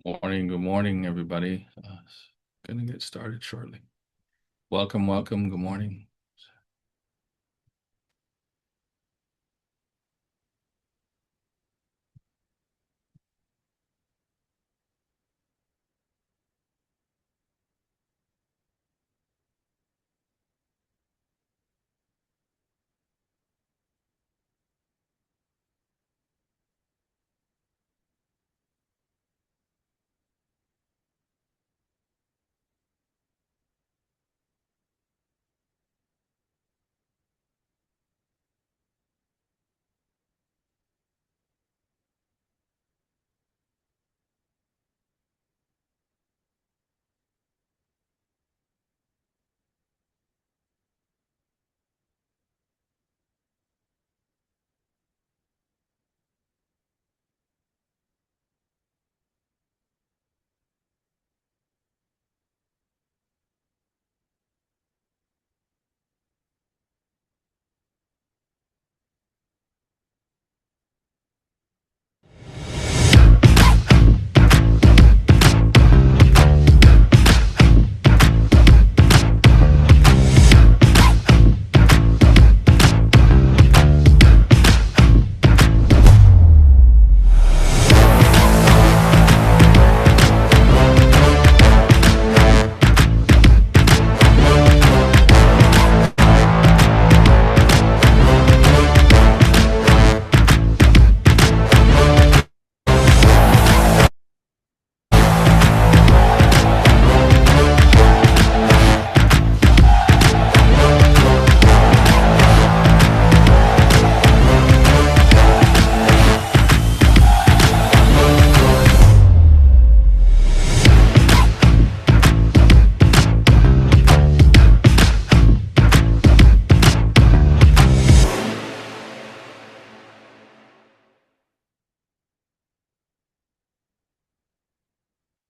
Good morning, everybody. Gonna get started shortly. Welcome, welcome. Good morning.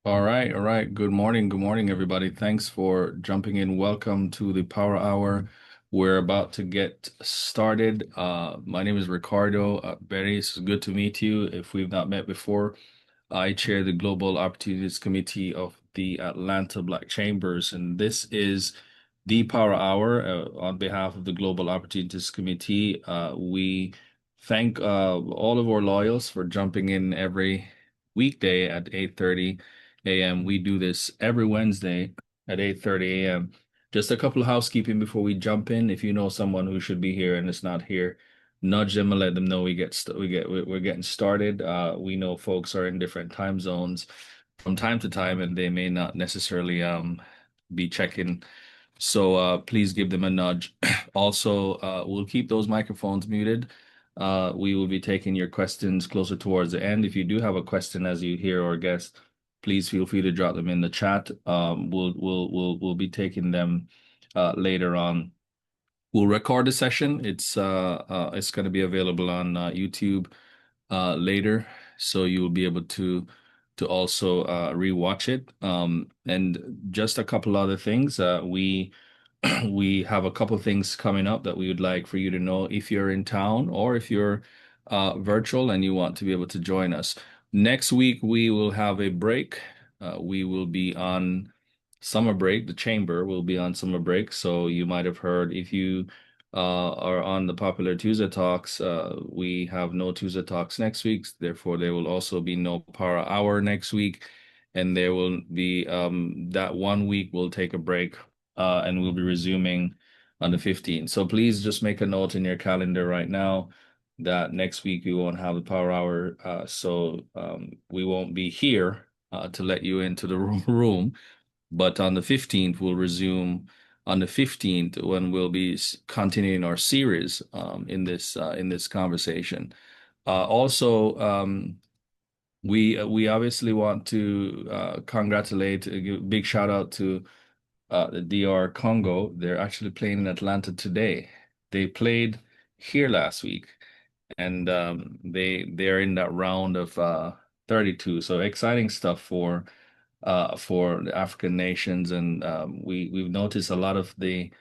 All right, all right. Good morning, everybody. Thanks for jumping in. Welcome to the Power Hour. We're about to get started. My name is Ricardo. Barry, it's good to meet you. If we've not met before, I chair the Global Opportunities Committee of the Atlanta Black Chambers, and this is the Power Hour. On behalf of the Global Opportunities Committee, we thank all of our loyals for jumping in every weekday at 8:30 a.m. We do this every Wednesday at 8:30 a.m. Just a couple of housekeeping before we jump in. If you know someone who should be here and is not here, nudge them and let them know we're getting started. We know folks are in different time zones from time to time, and they may not necessarily be checking. So please give them a nudge. Also, we'll keep those microphones muted. We will be taking your questions closer towards the end. If you do have a question as you hear our guest, please feel free to drop them in the chat. We'll be taking them later on. We'll record the session. It's going to be available on YouTube later, so you will be able to also rewatch it. And just a couple other things. We we have a couple things coming up that we would like for you to know if you're in town or if you're virtual and you want to be able to join us. Next week we will have a break. We will be on summer break. The chamber will be on summer break. So you might have heard if you are on the popular Tuesday Talks, we have no Tuesday Talks next week. Therefore, there will also be no Power Hour next week. And there will be that 1 week we'll take a break and we'll be resuming on the 15th. So please just make a note in your calendar right now that next week we won't have the Power Hour. So we won't be here to let you into the room. But on the 15th, we'll resume on the 15th when we'll be continuing our series in this conversation. Also, we obviously want to congratulate, give a big shout out to the DR Congo. They're actually playing in Atlanta today. They played here last week, and they're in that round of 32. So exciting stuff for the African nations, and we've noticed a lot of the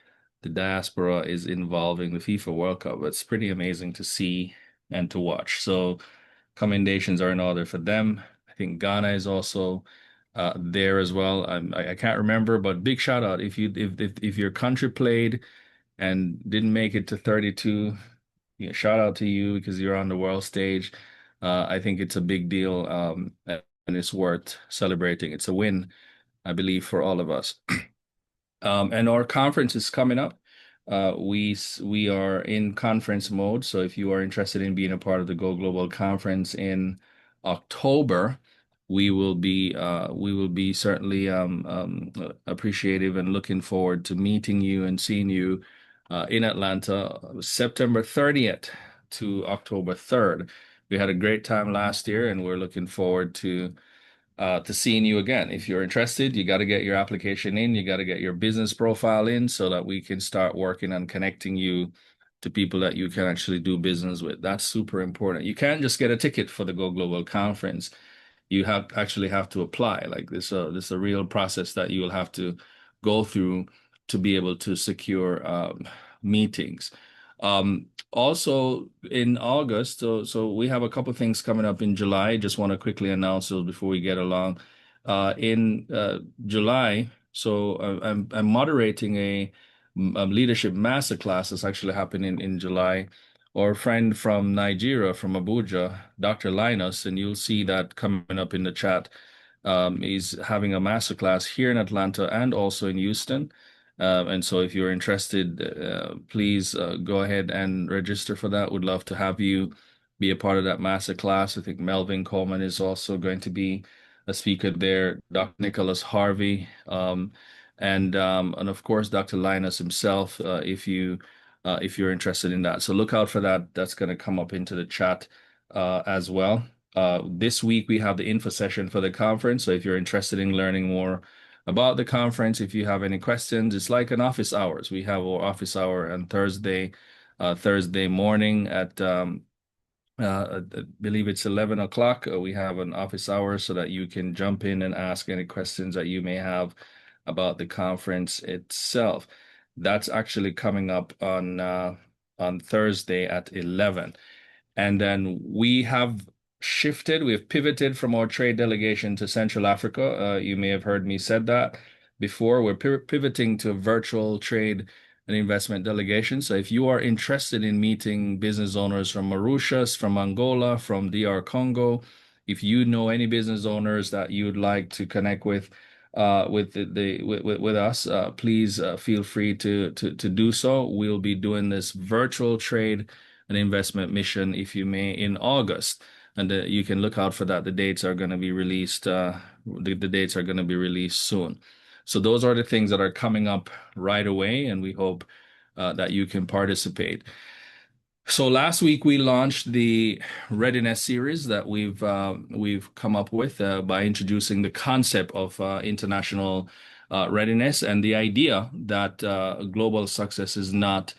diaspora is involving the FIFA World Cup. It's pretty amazing to see and to watch. So commendations are in order for them. think Ghana is also there as well. I can't remember, but big shout out if your country played and didn't make it to 32. Yeah, shout out to you because you're on the world stage. I think it's a big deal, and it's worth celebrating. It's a win, I believe, for all of us. And our conference is coming up. We are in conference mode. So if you are interested in being a part of the Go Global conference in October, we will be certainly appreciative and looking forward to meeting you and seeing you in Atlanta, September 30th to October 3rd. We had a great time last year, and we're looking forward to seeing you again. If you're interested, you got to get your application in, you got to get your business profile in so that we can start working on connecting you to people that you can actually do business with. That's super important. You can't just get a ticket for the Go Global conference. You have to apply. Like this a real process that you will have to go through to be able to secure meetings. Also in August, so we have a couple things coming up in July. Just want to quickly announce those before we get along. In July, so I'm moderating a leadership masterclass that's actually happening in July. Our friend from Nigeria, from Abuja, Dr. Linus, and you'll see that coming up in the chat. He's having a masterclass here in Atlanta and also in Houston. And so if you're interested, please go ahead and register for that. Would love to have you be a part of that master class. I think Melvin Coleman is also going to be a speaker there, Dr. Nicholas Harvey, and of course Dr. Linus himself, if you're interested in that. So look out for that. That's going to come up into the chat as well. This week we have the info session for the conference. So if you're interested in learning more about the conference, if you have any questions, it's like an office hours. We have our office hour on Thursday morning at I believe it's 11 o'clock. We have an office hour so that you can jump in and ask any questions that you may have about the conference itself. That's actually coming up on Thursday at 11. And then we've pivoted from our trade delegation to Central Africa. You may have heard me said that before. We're pivoting to a virtual trade and investment delegation. So if you are interested in meeting business owners from Mauritius, from Angola, from DR Congo, if you know any business owners that you'd like to connect with with us, please feel free to do so. We'll be doing this virtual trade and investment mission, if you may, in August. And you can look out for that. The dates are going to be released. The dates are going to be released soon. So those are the things that are coming up right away, and we hope that you can participate. So last week we launched the Readiness series that we've come up with by introducing the concept of international readiness and the idea that global success is not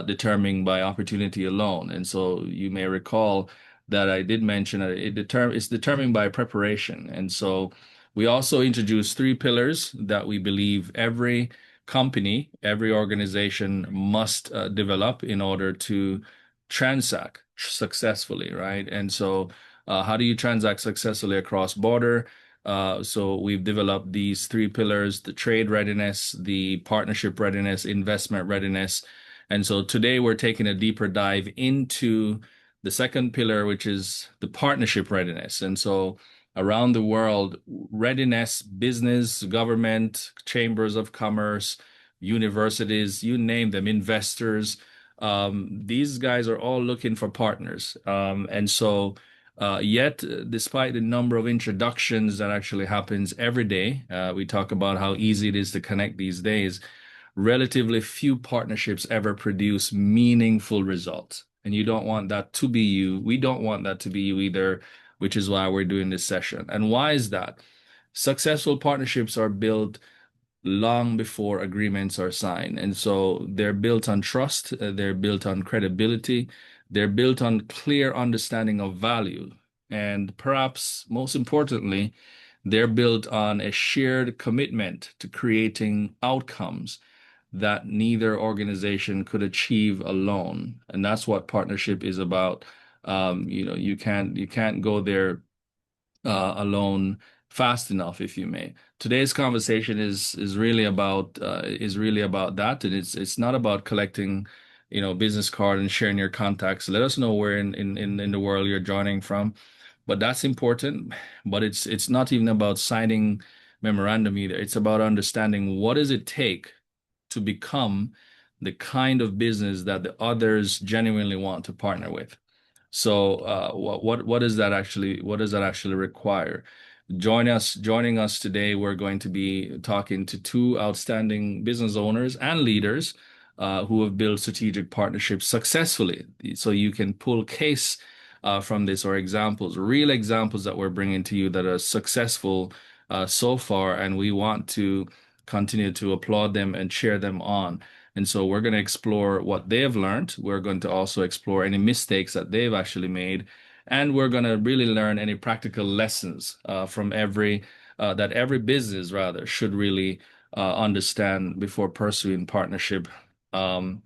determined by opportunity alone. And so you may recall that I did mention that it's determined by preparation. And so we also introduced 3 pillars that we believe every company, every organization must develop in order to transact successfully, right? And so how do you transact successfully across border? So we've developed these 3 pillars: the trade readiness, the partnership readiness, investment readiness. And so today we're taking a deeper dive into the second pillar, which is the partnership readiness. And so around the world, readiness, business, government, chambers of commerce, universities, you name them, investors, these guys are all looking for partners. And so yet, despite the number of introductions that actually happens every day, we talk about how easy it is to connect these days, relatively few partnerships ever produce meaningful results. And you don't want that to be you. We don't want that to be you either, which is why we're doing this session. And why is that? Successful partnerships are built long before agreements are signed. And so they're built on trust, they're built on credibility, they're built on clear understanding of value. And perhaps most importantly, they're built on a shared commitment to creating outcomes that neither organization could achieve alone. And that's what partnership is about. You can't go there alone fast enough, if you may. Today's conversation is really about that, and it's not about collecting, business card and sharing your contacts. Let us know where in the world you're joining from, but that's important. But it's not even about signing memorandum either. It's about understanding what does it take to become the kind of business that the others genuinely want to partner with. So, what does that actually require? Joining us today, we're going to be talking to two outstanding business owners and leaders who have built strategic partnerships successfully. So you can pull case from this, or examples, real examples that we're bringing to you that are successful so far, and we want to continue to applaud them and cheer them on. And so we're going to explore what they've learned. We're going to also explore any mistakes that they've actually made. And we're going to really learn any practical lessons from every business rather should really understand before pursuing partnership um,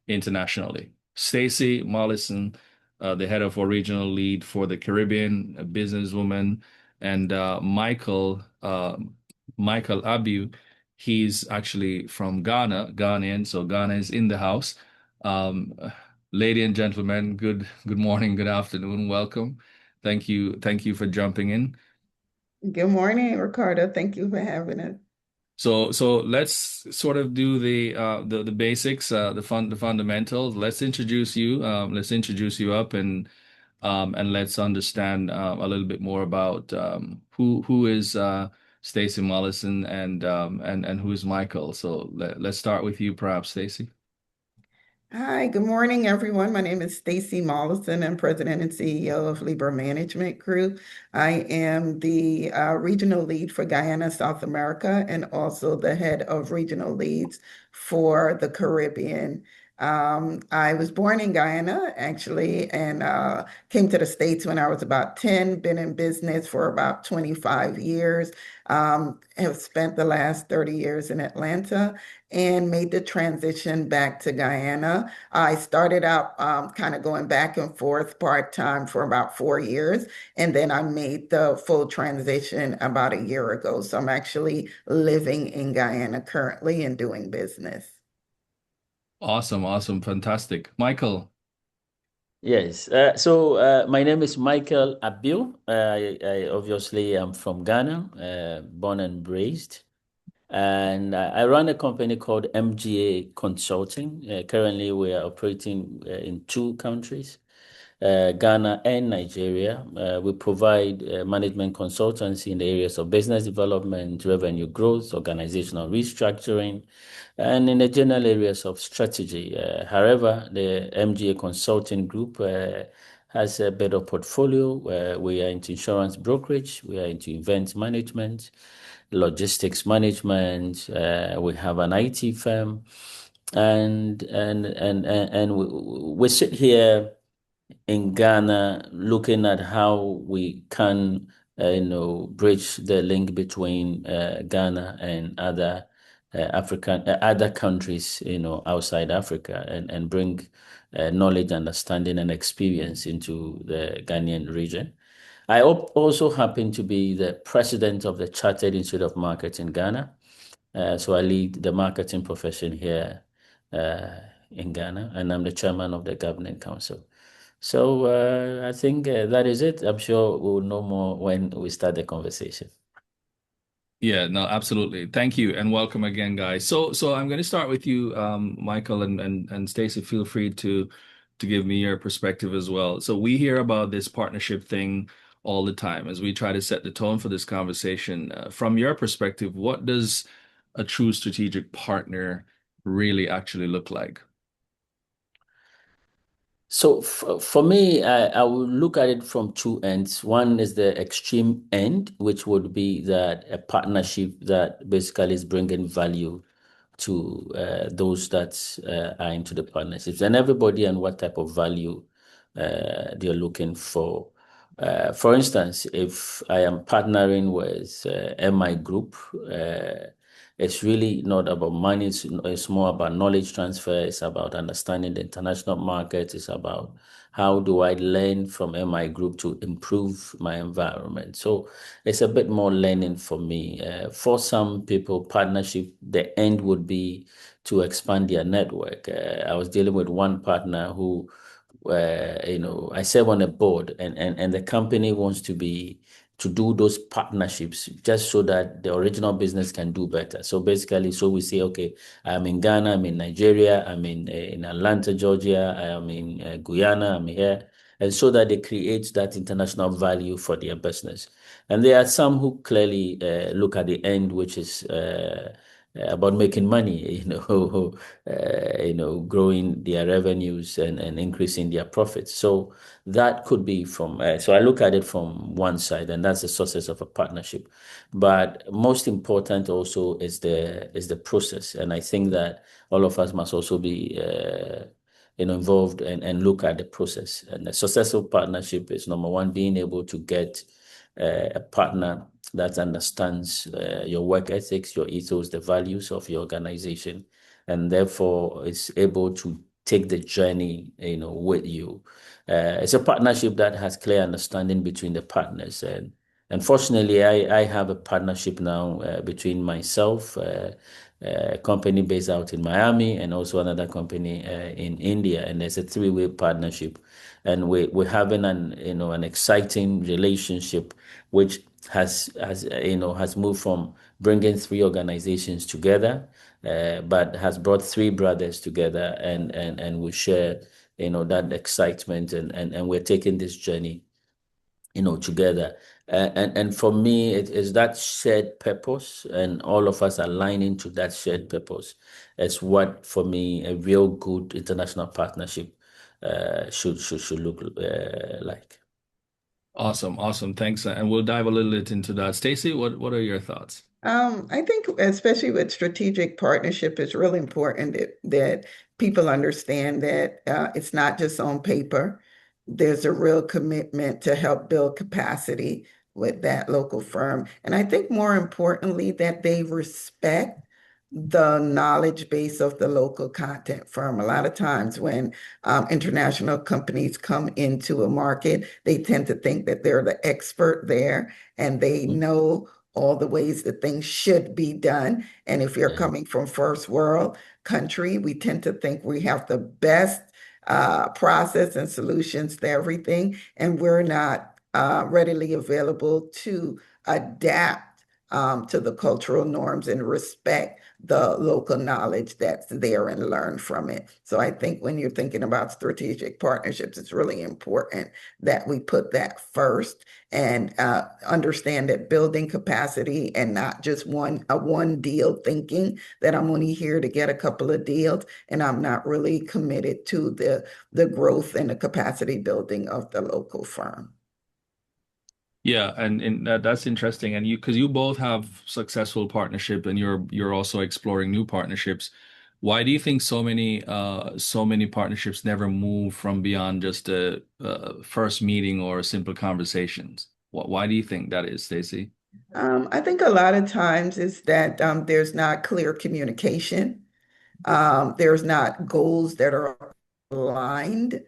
internationally. Stacey Mollison, the head of our regional lead for the Caribbean, a businesswoman, and Michael ABBIW. He's actually from Ghana, Ghanaian, so Ghana is in the house. Um, Lady and gentlemen, good morning, good afternoon, welcome. Thank you for jumping in. Good morning, Ricardo. Thank you for having us. So let's sort of do the basics, the fundamentals. Let's introduce you up and let's understand a little bit more about who is Stacey Mollison and who is Michael. So let's start with you, perhaps, Stacey. Hi, good morning, everyone. My name is Stacey Mollison. I'm President and CEO of Libra Management Group. I am the regional lead for Guyana, South America, and also the head of regional leads for the Caribbean. I was born in Guyana, actually, and came to the States when I was about 10, been in business for about 25 years, have spent the last 30 years in Atlanta and made the transition back to Guyana. I started out kind of going back and forth part-time for about 4 years, and then I made the full transition about a year ago. So I'm actually living in Guyana currently and doing business. Awesome, awesome, fantastic. Michael. Yes. My name is Michael Abiu. I obviously am from Ghana, born and raised. And I run a company called MGA Consulting. Currently, we are operating in two countries, Ghana and Nigeria. We provide management consultancy in the areas of business development, revenue growth, organizational restructuring, and in the general areas of strategy. However, the MGA Consulting Group has a better portfolio. We are into insurance brokerage, we are into event management, logistics management. We have an IT firm, and we sit here in Ghana, looking at how we can, bridge the link between Ghana and other countries, outside Africa, and bring knowledge, understanding, and experience into the Ghanaian region. I also happen to be the president of the Chartered Institute of Marketing in Ghana. So I lead the marketing profession here in Ghana, and I'm the chairman of the governing council. So I think that is it. I'm sure we'll know more when we start the conversation. Yeah, no, absolutely. Thank you and welcome again, guys. So I'm going to start with you, Michael and Stacey. Feel free to give me your perspective as well. So we hear about this partnership thing all the time as we try to set the tone for this conversation. From your perspective, what does a true strategic partner really actually look like? So for me, I will look at it from two ends. One is the extreme end, which would be that a partnership that basically is bringing value to those that are into the partnerships, and everybody and what type of value they're looking for. For instance, if I am partnering with MI Group, It's really not about money. It's more about knowledge transfer. It's about understanding the international market. It's about how do I learn from MI Group to improve my environment. So it's a bit more learning for me. For some people, partnership, the end would be to expand their network. I was dealing with one partner who, I serve on a board, and the company wants to do those partnerships just so that the original business can do better. So basically, so we say, okay, I'm in Ghana, I'm in Nigeria, I'm in Atlanta, Georgia, I am in Guyana, I'm here. And so that they create that international value for their business. And there are some who clearly look at the end, which is about making money, growing their revenues and increasing their profits. So that could be from, so I look at it from one side, and that's the success of a partnership. But most important also is the process. And I think that all of us must also be, involved and look at the process. And a successful partnership is number one, being able to get a partner that understands your work ethics, your ethos, the values of your organization, and therefore is able to take the journey, with you. It's a partnership that has clear understanding between the partners. And unfortunately, I have a partnership now between myself, a company based out in Miami, and also another company in India. And there's a three-way partnership. And we're having an exciting relationship, which has moved from bringing three organizations together, but has brought three brothers together, and we share that excitement, and we're taking this journey together. And for me, it is that shared purpose, and all of us aligning to that shared purpose is what, for me, a real good international partnership should look like. Awesome, awesome. Thanks. And we'll dive a little bit into that. Stacey, what are your thoughts? I think especially with strategic partnership, it's really important that people understand that it's not just on paper. There's a real commitment to help build capacity with that local firm. And I think more importantly, that they respect the knowledge base of the local content firm. A lot of times when international companies come into a market, they tend to think that they're the expert there and they know all the ways that things should be done. And if you're Yeah. coming from first world country, we tend to think we have the best process and solutions to everything, and we're not readily available to adapt to the cultural norms and respect the local knowledge that's there and learn from it. So I think when you're thinking about strategic partnerships, it's really important that we put that first and understand that building capacity and not just one deal thinking that I'm only here to get a couple of deals and I'm not really committed to the growth and the capacity building of the local firm. Yeah, and that's interesting. And because you both have successful partnership and you're also exploring new partnerships, why do you think so many partnerships never move from beyond just a first meeting or simple conversations? Why do you think that is, Stacey? I think a lot of times is that there's not clear communication. There's not goals that are aligned.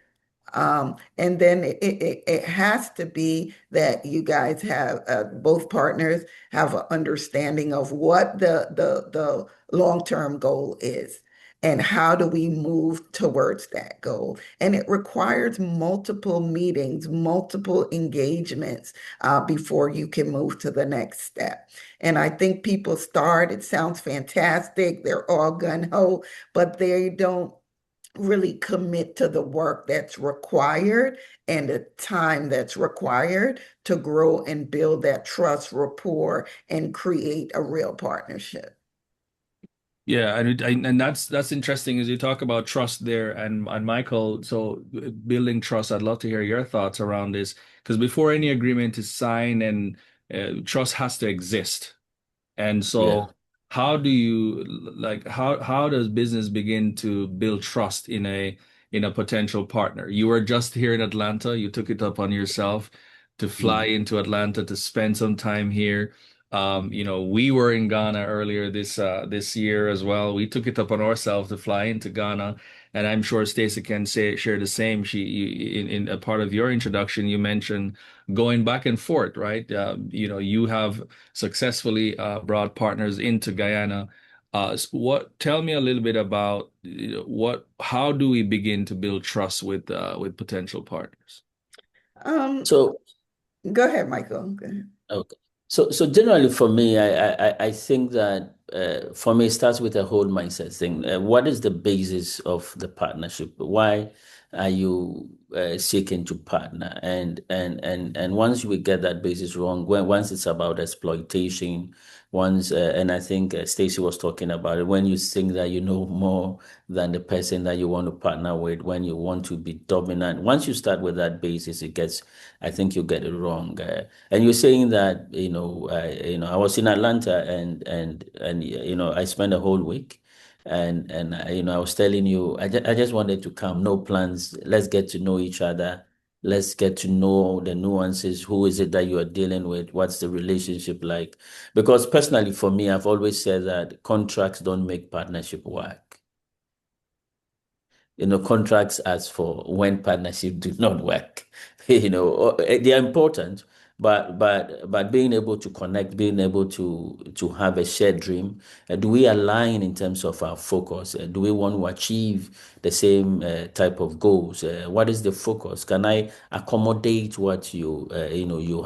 And then it has to be that you guys have both partners have an understanding of what the long-term goal is and how do we move towards that goal. And it requires multiple meetings, multiple engagements before you can move to the next step. And I think people start, it sounds fantastic, they're all gung-ho, but they don't really commit to the work that's required and the time that's required to grow and build that trust, rapport, and create a real partnership. Yeah, and that's interesting as you talk about trust there, and Michael. So building trust, I'd love to hear your thoughts around this because before any agreement is signed, and trust has to exist. And Yeah. so, how do you like how does business begin to build trust in a potential partner? You were just here in Atlanta. You took it upon yourself to fly Mm. into Atlanta to spend some time here. We were in Ghana earlier this year as well. We took it upon ourselves to fly into Ghana, and I'm sure Stacey can share the same. In a part of your introduction, you mentioned going back and forth, right? You have successfully brought partners into Guyana. Tell me a little bit about how do we begin to build trust with potential partners? Um, So, Go ahead, Michael. Go ahead. okay. So generally for me, I think that for me it starts with a whole mindset thing. What is the basis of the partnership? Why are you seeking to partner? And once we get that basis wrong, once it's about exploitation, and I think Stacey was talking about it, when you think that you know more than the person that you want to partner with, when you want to be dominant, once you start with that basis, I think you get it wrong. And you're saying that I was in Atlanta and I spent a whole week, and I was telling you I just wanted to come, no plans. Let's get to know each other. Let's get to know the nuances. Who is it that you are dealing with? What's the relationship like? Because personally, for me, I've always said that contracts don't make partnership work. Contracts as for when partnership do not work. They are important, but being able to connect, being able to have a shared dream. Do we align in terms of our focus? Do we want to achieve the same type of goals? What is the focus? Can I accommodate what you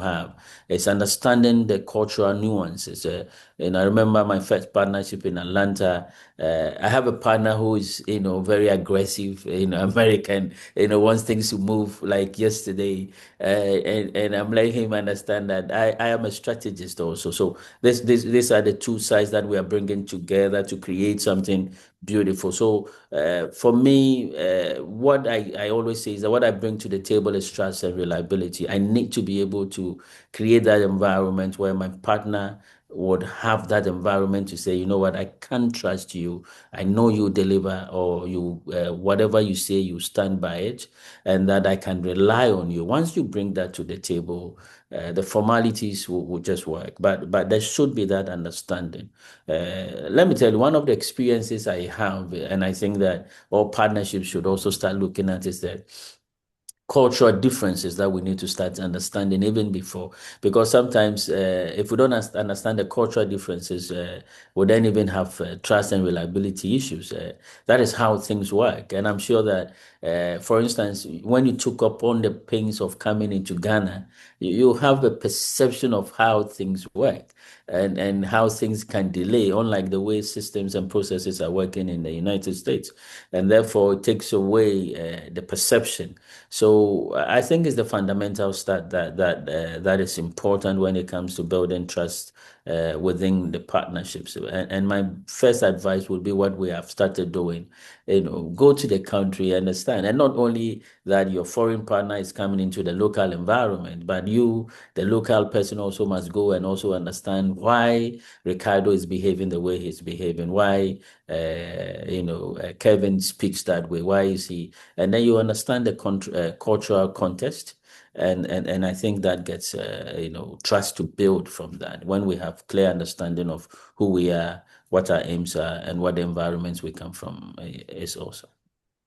have? It's understanding the cultural nuances. And I remember my first partnership in Atlanta. I have a partner who is, very aggressive, American, wants things to move like yesterday. And I'm letting him understand that I am a strategist also. So these are the two sides that we are bringing together to create something beautiful. So for me, what I always say is that what I bring to the table is trust and reliability. I need to be able to create that environment where my partner would have that environment to say, you know what, I can trust you. I know you deliver, or you whatever you say, you stand by it, and that I can rely on you. Once you bring that to the table, the formalities will just work. But there should be that understanding. Let me tell you, one of the experiences I have, and I think that all partnerships should also start looking at, is that cultural differences that we need to start understanding even before, because sometimes if we don't understand the cultural differences, we don't even have trust and reliability issues. That is how things work, and I'm sure that for instance, when you took up on the pains of coming into Ghana, you have a perception of how things work, and how things can delay, unlike the way systems and processes are working in the United States, and therefore it takes away the perception. So I think it's the fundamentals that is important when it comes to building trust within the partnerships. And my first advice would be what we have started doing. Go to the country, understand, and not only that your foreign partner is coming into the local environment, but you, the local person, also must go and also understand why Ricardo is behaving the way he's behaving, why Kevin speaks that way, why is he, and then you understand the cultural context, and I think that gets trust to build from that when we have clear understanding of who we are, what our aims are, and what the environments we come from is also.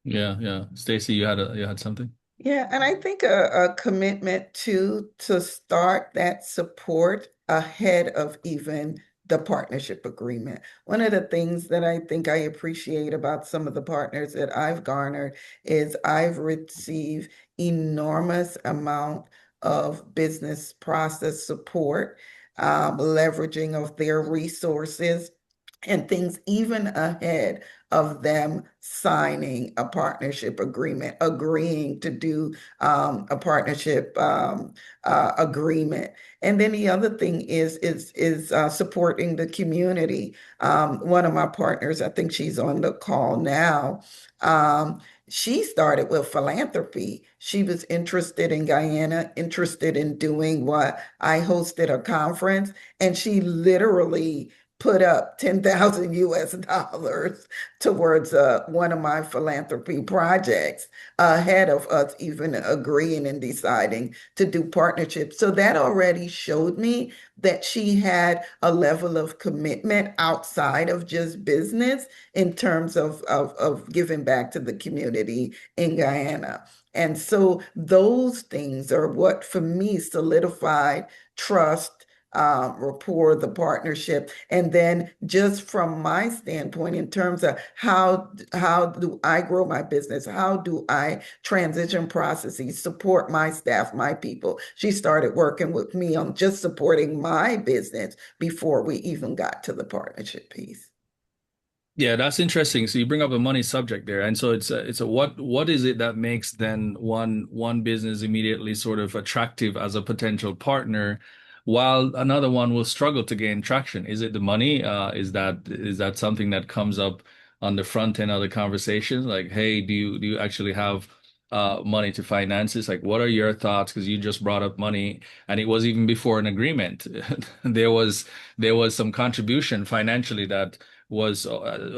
Yeah, yeah. Stacey, you had something? Yeah, and I think a commitment to start that support ahead of even the partnership agreement. One of the things that I think I appreciate about some of the partners that I've garnered is I've received enormous amount of business process support, leveraging of their resources and things even ahead of them signing a partnership agreement, agreeing to do a partnership agreement. And then the other thing is supporting the community. One of my partners, I think she's on the call now. She started with philanthropy. She was interested in Guyana, interested in doing what I hosted a conference, and she literally put up 10,000 US dollars towards one of my philanthropy projects ahead of us even agreeing and deciding to do partnerships. So that already showed me that she had a level of commitment outside of just business in terms of giving back to the community in Guyana. And so those things are what, for me, solidified trust, rapport, the partnership. And then just from my standpoint, in terms of how do I grow my business? How do I transition processes, support my staff, my people? She started working with me on just supporting my business before we even got to the partnership piece. Yeah, that's interesting. So you bring up a money subject there, and so it's a what is it that makes then one business immediately sort of attractive as a potential partner, while another one will struggle to gain traction? Is it the money? Is that something that comes up on the front end of the conversation? Like, hey, do you actually have money to finance this? Like, what are your thoughts? Because you just brought up money, and it was even before an agreement. There was some contribution financially that was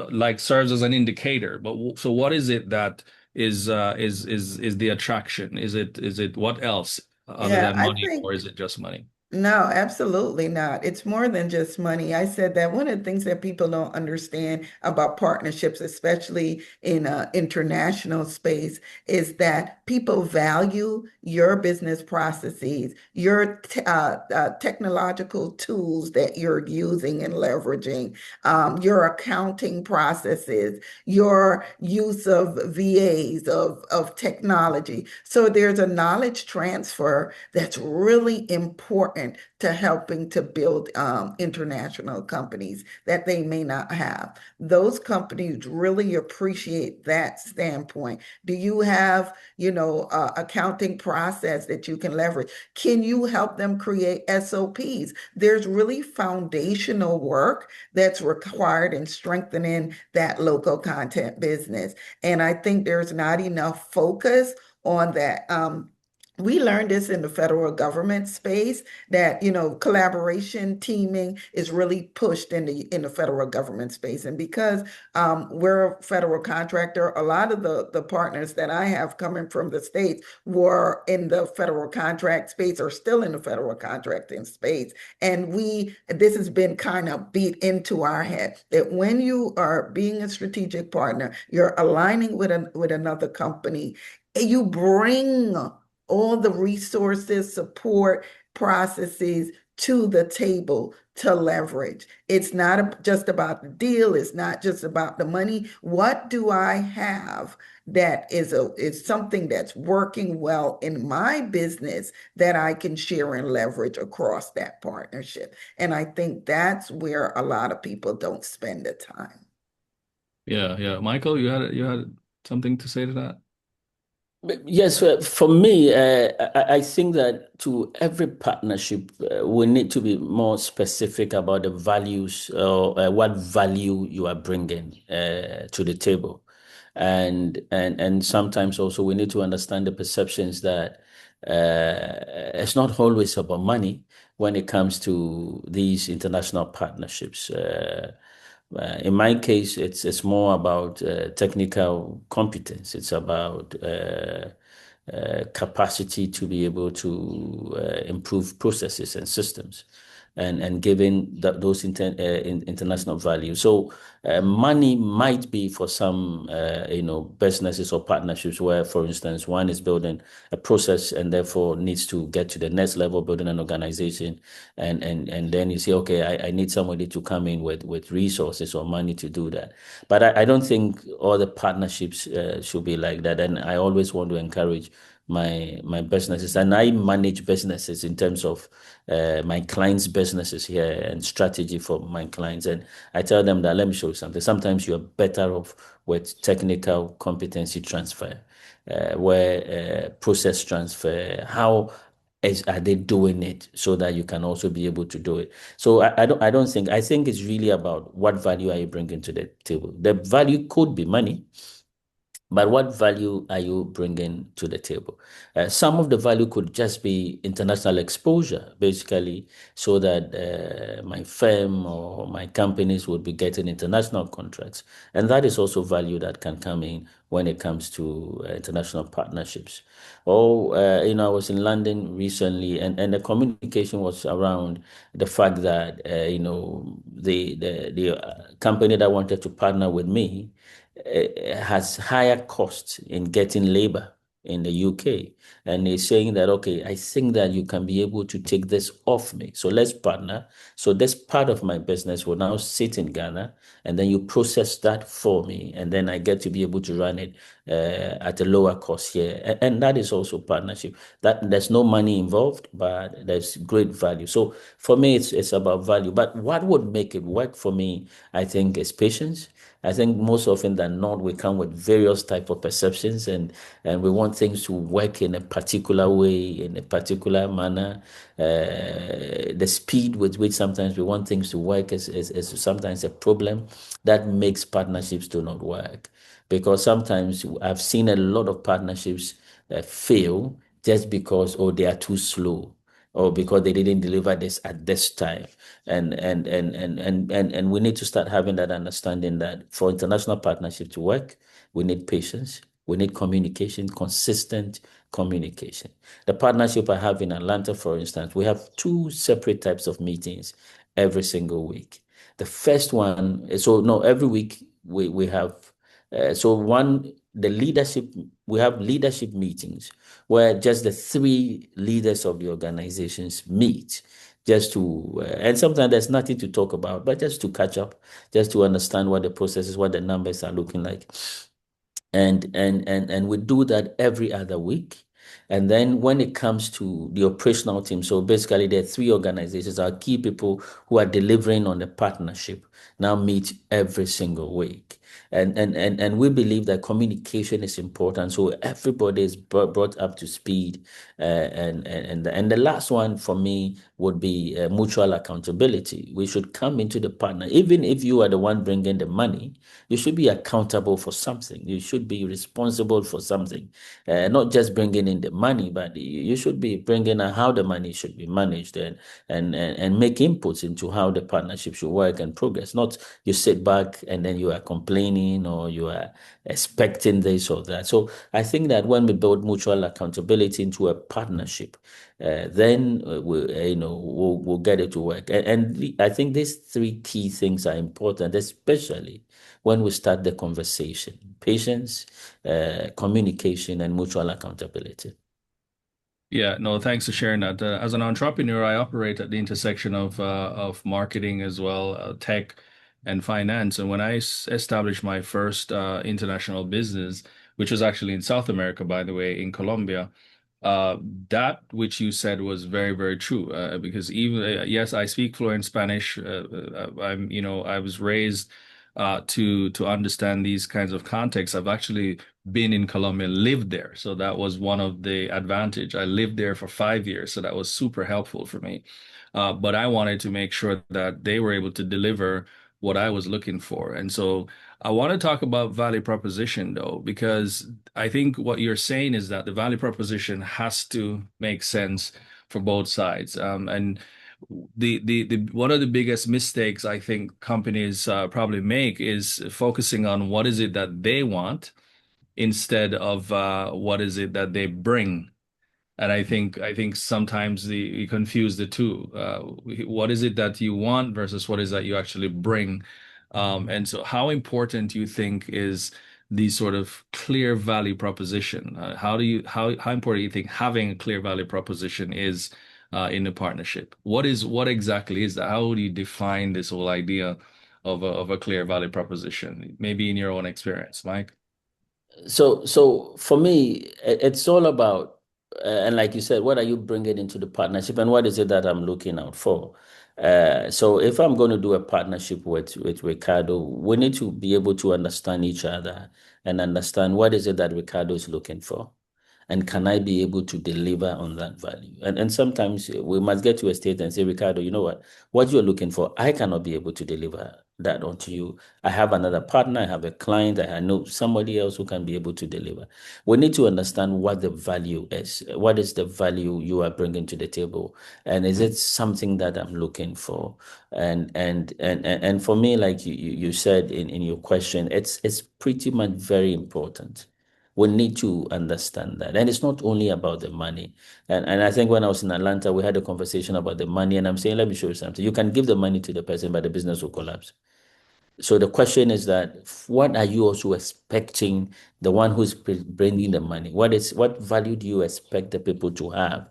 like serves as an indicator. But so what is it that is the attraction? Is it what else other Yeah, than I money, think or is it just money? no, absolutely not. It's more than just money. I said that one of the things that people don't understand about partnerships, especially in international space, is that people value your business processes, your technological tools that you're using and leveraging, your accounting processes, your use of VAs, of technology. So there's a knowledge transfer that's really important to helping to build international companies that they may not have. Those companies really appreciate that standpoint. Do you have, accounting process that you can leverage? Can you help them create SOPs? There's really foundational work that's required in strengthening that local content business. And I think there's not enough focus on that. We learned this in the federal government space that, collaboration, teaming is really pushed in the federal government space. And because we're a federal contractor, a lot of the partners that I have coming from the states were in the federal contract space or still in the federal contracting space. And this has been kind of beat into our head that when you are being a strategic partner, you're aligning with another company, you bring all the resources, support, processes to the table to leverage. It's not just about the deal. It's not just about the money. What do I have that is something that's working well in my business that I can share and leverage across that partnership? And I think that's where a lot of people don't spend the time. Yeah, yeah. Michael, you had something to say to that? Yes, for me, I think that to every partnership, we need to be more specific about the values or what value you are bringing to the table, and sometimes also we need to understand the perceptions that it's not always about money when it comes to these international partnerships. In my case, it's more about technical competence. It's about capacity to be able to improve processes and systems, and giving those international value. So money might be for some businesses or partnerships where, for instance, one is building a process and therefore needs to get to the next level, building an organization, and then you say, okay, I need somebody to come in with resources or money to do that. But I don't think all the partnerships should be like that. And I always want to encourage my businesses, and I manage businesses in terms of my clients' businesses here and strategy for my clients. And I tell them that, let me show you something. Sometimes you're better off with technical competency transfer, where process transfer, how are they doing it so that you can also be able to do it. So I don't think, I think it's really about what value are you bringing to the table. The value could be money, But what value are you bringing to the table? Some of the value could just be international exposure, basically, so that my firm or my companies would be getting international contracts. And that is also value that can come in when it comes to international partnerships. Oh, I was in London recently, and the communication was around the fact that, the company that wanted to partner with me has higher costs in getting labor in the UK. And he's saying that, okay, I think that you can be able to take this off me. So let's partner. So this part of my business will now sit in Ghana, and then you process that for me. And then I get to be able to run it at a lower cost here. And that is also partnership. That there's no money involved, but there's great value. So for me, it's about value. But what would make it work for me, I think, is patience. I think most often than not, we come with various type of perceptions, and we want things to work in a particular way, in a particular manner. The speed with which sometimes we want things to work is sometimes a problem that makes partnerships do not work. Because sometimes I've seen a lot of partnerships fail just because, oh, they are too slow, or because they didn't deliver this at this time. And we need to start having that understanding that for international partnership to work, we need patience, we need communication, consistent communication. The partnership I have in Atlanta, for instance, we have two separate types of meetings every single week. The first one, so no, every week we have, the leadership, we have leadership meetings where just the three leaders of the organizations meet just to, and sometimes there's nothing to talk about, but just to catch up, just to understand what the process is, what the numbers are looking like. And we do that every other week. And then when it comes to the operational team, so basically there are three organizations, our key people who are delivering on the partnership now meet every single week. And we believe that communication is important. So everybody is brought up to speed. And the last one for me would be mutual accountability. We should come into the partner, even if you are the one bringing the money, you should be accountable for something. You should be responsible for something, not just bringing in the money, but you should be bringing in how the money should be managed and make inputs into how the partnership should work and progress. Not you sit back and then you are complaining or you are expecting this or that. So I think that when we build mutual accountability into a partnership, then we'll get it to work. And I think these three key things are important, especially when we start the conversation: patience, communication, and mutual accountability. Yeah, no, thanks for sharing that. As an entrepreneur, I operate at the intersection of marketing as well, tech and finance. And when I established my first international business, which was actually in South America, by the way, in Colombia, uh, that which you said was very, very true. Because even yes, I speak fluent Spanish. I was raised to understand these kinds of contexts. I've actually been in Colombia, lived there. So that was one of the advantage. I lived there for 5 years, so that was super helpful for me. But I wanted to make sure that they were able to deliver what I was looking for. And so I want to talk about value proposition though, because I think what you're saying is that the value proposition has to make sense for both sides. And the one of the biggest mistakes I think companies probably make is focusing on what is it that they want instead of what is it that they bring. And I think sometimes you confuse the two. What is it that you want versus what is that you actually bring? And so how important do you think is the sort of clear value proposition? How important do you think having a clear value proposition is in a partnership? What exactly is that? How would you define this whole idea of a clear value proposition? Maybe in your own experience, Mike. So for me, it's all about, and like you said, what are you bringing into the partnership, and what is it that I'm looking out for? So if I'm going to do a partnership with Ricardo, we need to be able to understand each other and understand what is it that Ricardo is looking for, and can I be able to deliver on that value? And sometimes we must get to a state and say, Ricardo, you know what you're looking for, I cannot be able to deliver that onto you. I have another partner, I have a client, I know somebody else who can be able to deliver. We need to understand what the value is. What is the value you are bringing to the table? And is it something that I'm looking for? And for me, like you said in your question, it's pretty much very important. We need to understand that. And it's not only about the money. And I think when I was in Atlanta, we had a conversation about the money, and I'm saying, let me show you something. You can give the money to the person, but the business will collapse. So the question is that what are you also expecting the one who's bringing the money? What value do you expect the people to have?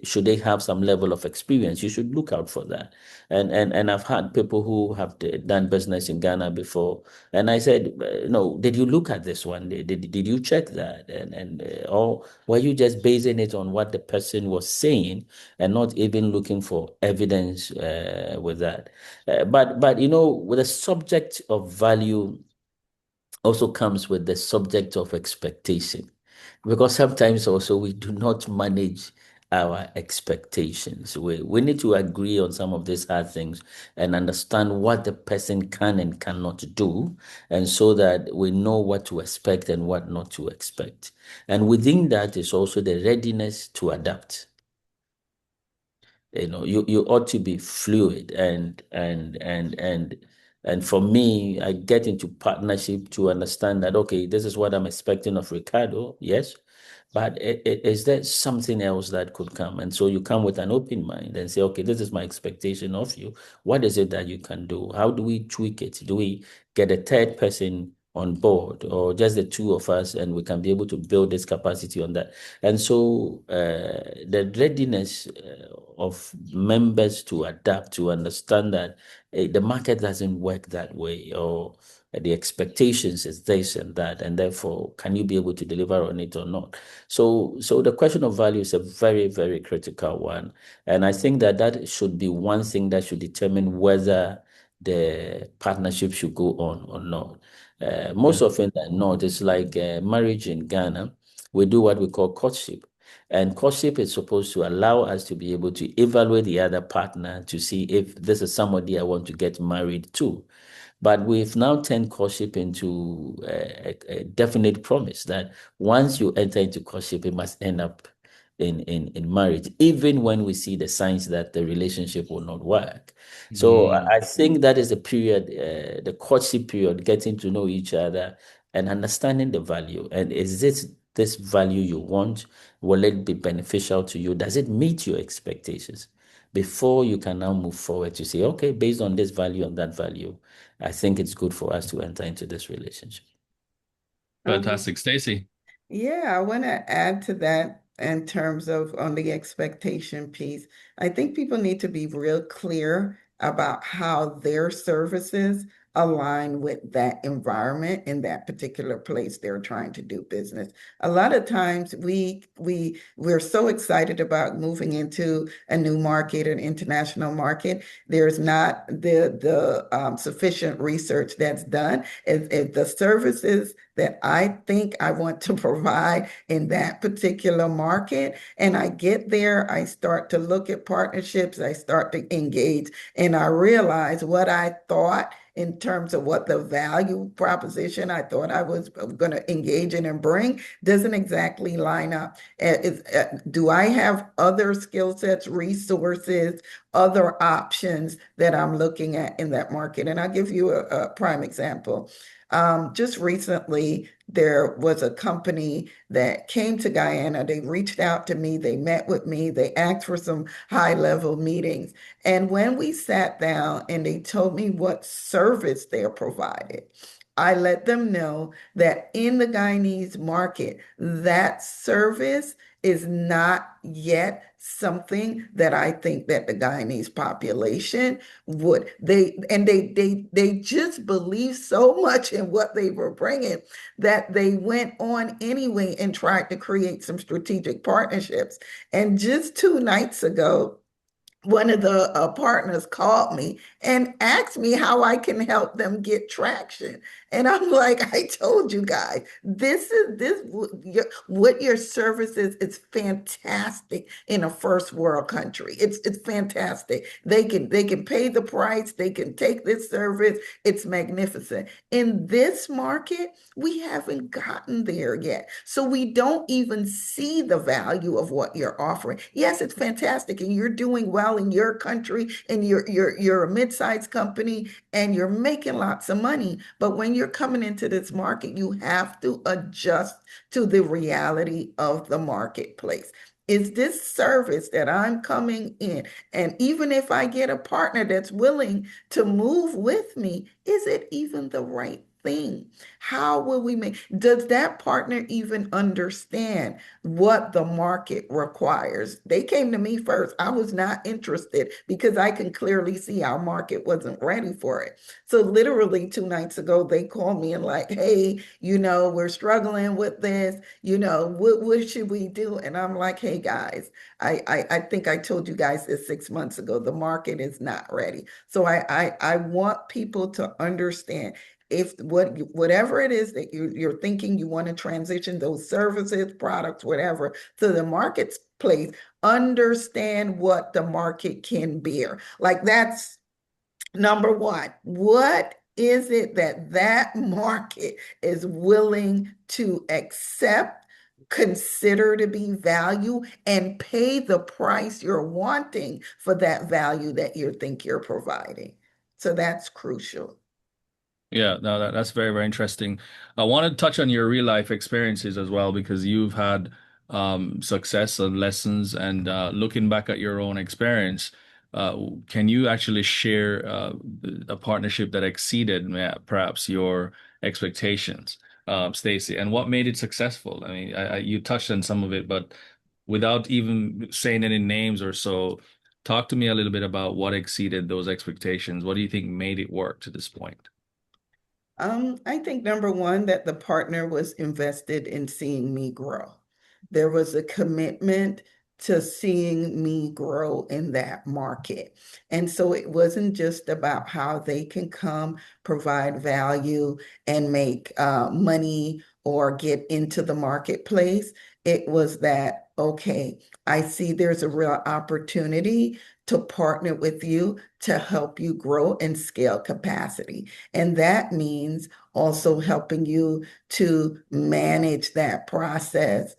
Should they have some level of experience? You should look out for that. And I've had people who have done business in Ghana before, and I said, no, did you look at this one? Did you check that? Or were you just basing it on what the person was saying and not even looking for evidence with that? But with the subject of value also comes with the subject of expectation, because sometimes also we do not manage our expectations. We need to agree on some of these hard things and understand what the person can and cannot do, and so that we know what to expect and what not to expect. And within that is also the readiness to adapt. You ought to be fluid, and for me, I get into partnership to understand that, okay, this is what I'm expecting of Ricardo, yes, but is there something else that could come? And so you come with an open mind and say, okay, this is my expectation of you. What is it that you can do? How do we tweak it? Do we get a third person on board, or just the two of us, and we can be able to build this capacity on that? And so the readiness of members to adapt, to understand that the market doesn't work that way, or the expectations is this and that, and therefore, can you be able to deliver on it or not? So the question of value is a very, very critical one. And I think that should be one thing that should determine whether the partnership should go on or not. Most often than not, it's like marriage in Ghana. We do what we call courtship. And courtship is supposed to allow us to be able to evaluate the other partner to see if this is somebody I want to get married to. But we've now turned courtship into a definite promise that once you enter into courtship, it must end up in marriage, even when we see the signs that the relationship will not work. So I think that is the period, the courtship period, getting to know each other and understanding the value. And is this value you want? Will it be beneficial to you? Does it meet your expectations? Before you can now move forward to say, okay, based on this value and that value, I think it's good for us to enter into this relationship. Fantastic. Stacey. Yeah, I want to add to that in terms of on the expectation piece. I think people need to be real clear about how their services align with that environment in that particular place they're trying to do business. A lot of times we're so excited about moving into a new market, an international market. There's not the sufficient research that's done. If the services that I think I want to provide in that particular market, and I get there, I start to look at partnerships, I start to engage, and I realize what I thought in terms of what the value proposition I thought I was going to engage in and bring doesn't exactly line up. Do I have other skill sets, resources, other options that I'm looking at in that market? And I'll give you a prime example. Just recently, there was a company that came to Guyana. They reached out to me, they met with me, they asked for some high-level meetings. And when we sat down and they told me what service they're provided, I let them know that in the Guyanese market, that service is not yet something that I think that the Guyanese population would. They just believe so much in what they were bringing that they went on anyway and tried to create some strategic partnerships. And just 2 nights ago, one of the partners called me and asked me how I can help them get traction. And I'm like, I told you guys, what your service is. It's fantastic in a first world country. It's fantastic. They can pay the price. They can take this service. It's magnificent. In this market, we haven't gotten there yet. So we don't even see the value of what you're offering. Yes, it's fantastic and you're doing well in your country and you're a mid-sized company and you're making lots of money. But when you're coming into this market, you have to adjust to the reality of the marketplace. Is this service that I'm coming in, and even if I get a partner that's willing to move with me, is it even the right thing? How will we make, does that partner even understand what the market requires? They came to me first. I was not interested because I can clearly see our market wasn't ready for it. So literally 2 nights ago, they called me and like, hey, we're struggling with this, what should we do? And I'm like, hey guys, I think I told you guys this 6 months ago, the market is not ready. So I want people to understand, if whatever it is that you're thinking you want to transition those services, products, whatever, to the marketplace, understand what the market can bear. Like, that's number one. What is it that market is willing to accept, consider to be value, and pay the price you're wanting for that value that you think you're providing? So that's crucial. Yeah, no, that's very, very interesting. I want to touch on your real life experiences as well, because you've had success and lessons, and looking back at your own experience, can you actually share a partnership that exceeded perhaps your expectations, Stacey, and what made it successful? I mean, you touched on some of it, but without even saying any names or so, talk to me a little bit about what exceeded those expectations. What do you think made it work to this point? I think number one, that the partner was invested in seeing me grow. There was a commitment to seeing me grow in that market. And so it wasn't just about how they can come, provide value, and make money or get into the marketplace. It was that, okay, I see there's a real opportunity to partner with you to help you grow and scale capacity. And that means also helping you to manage that process,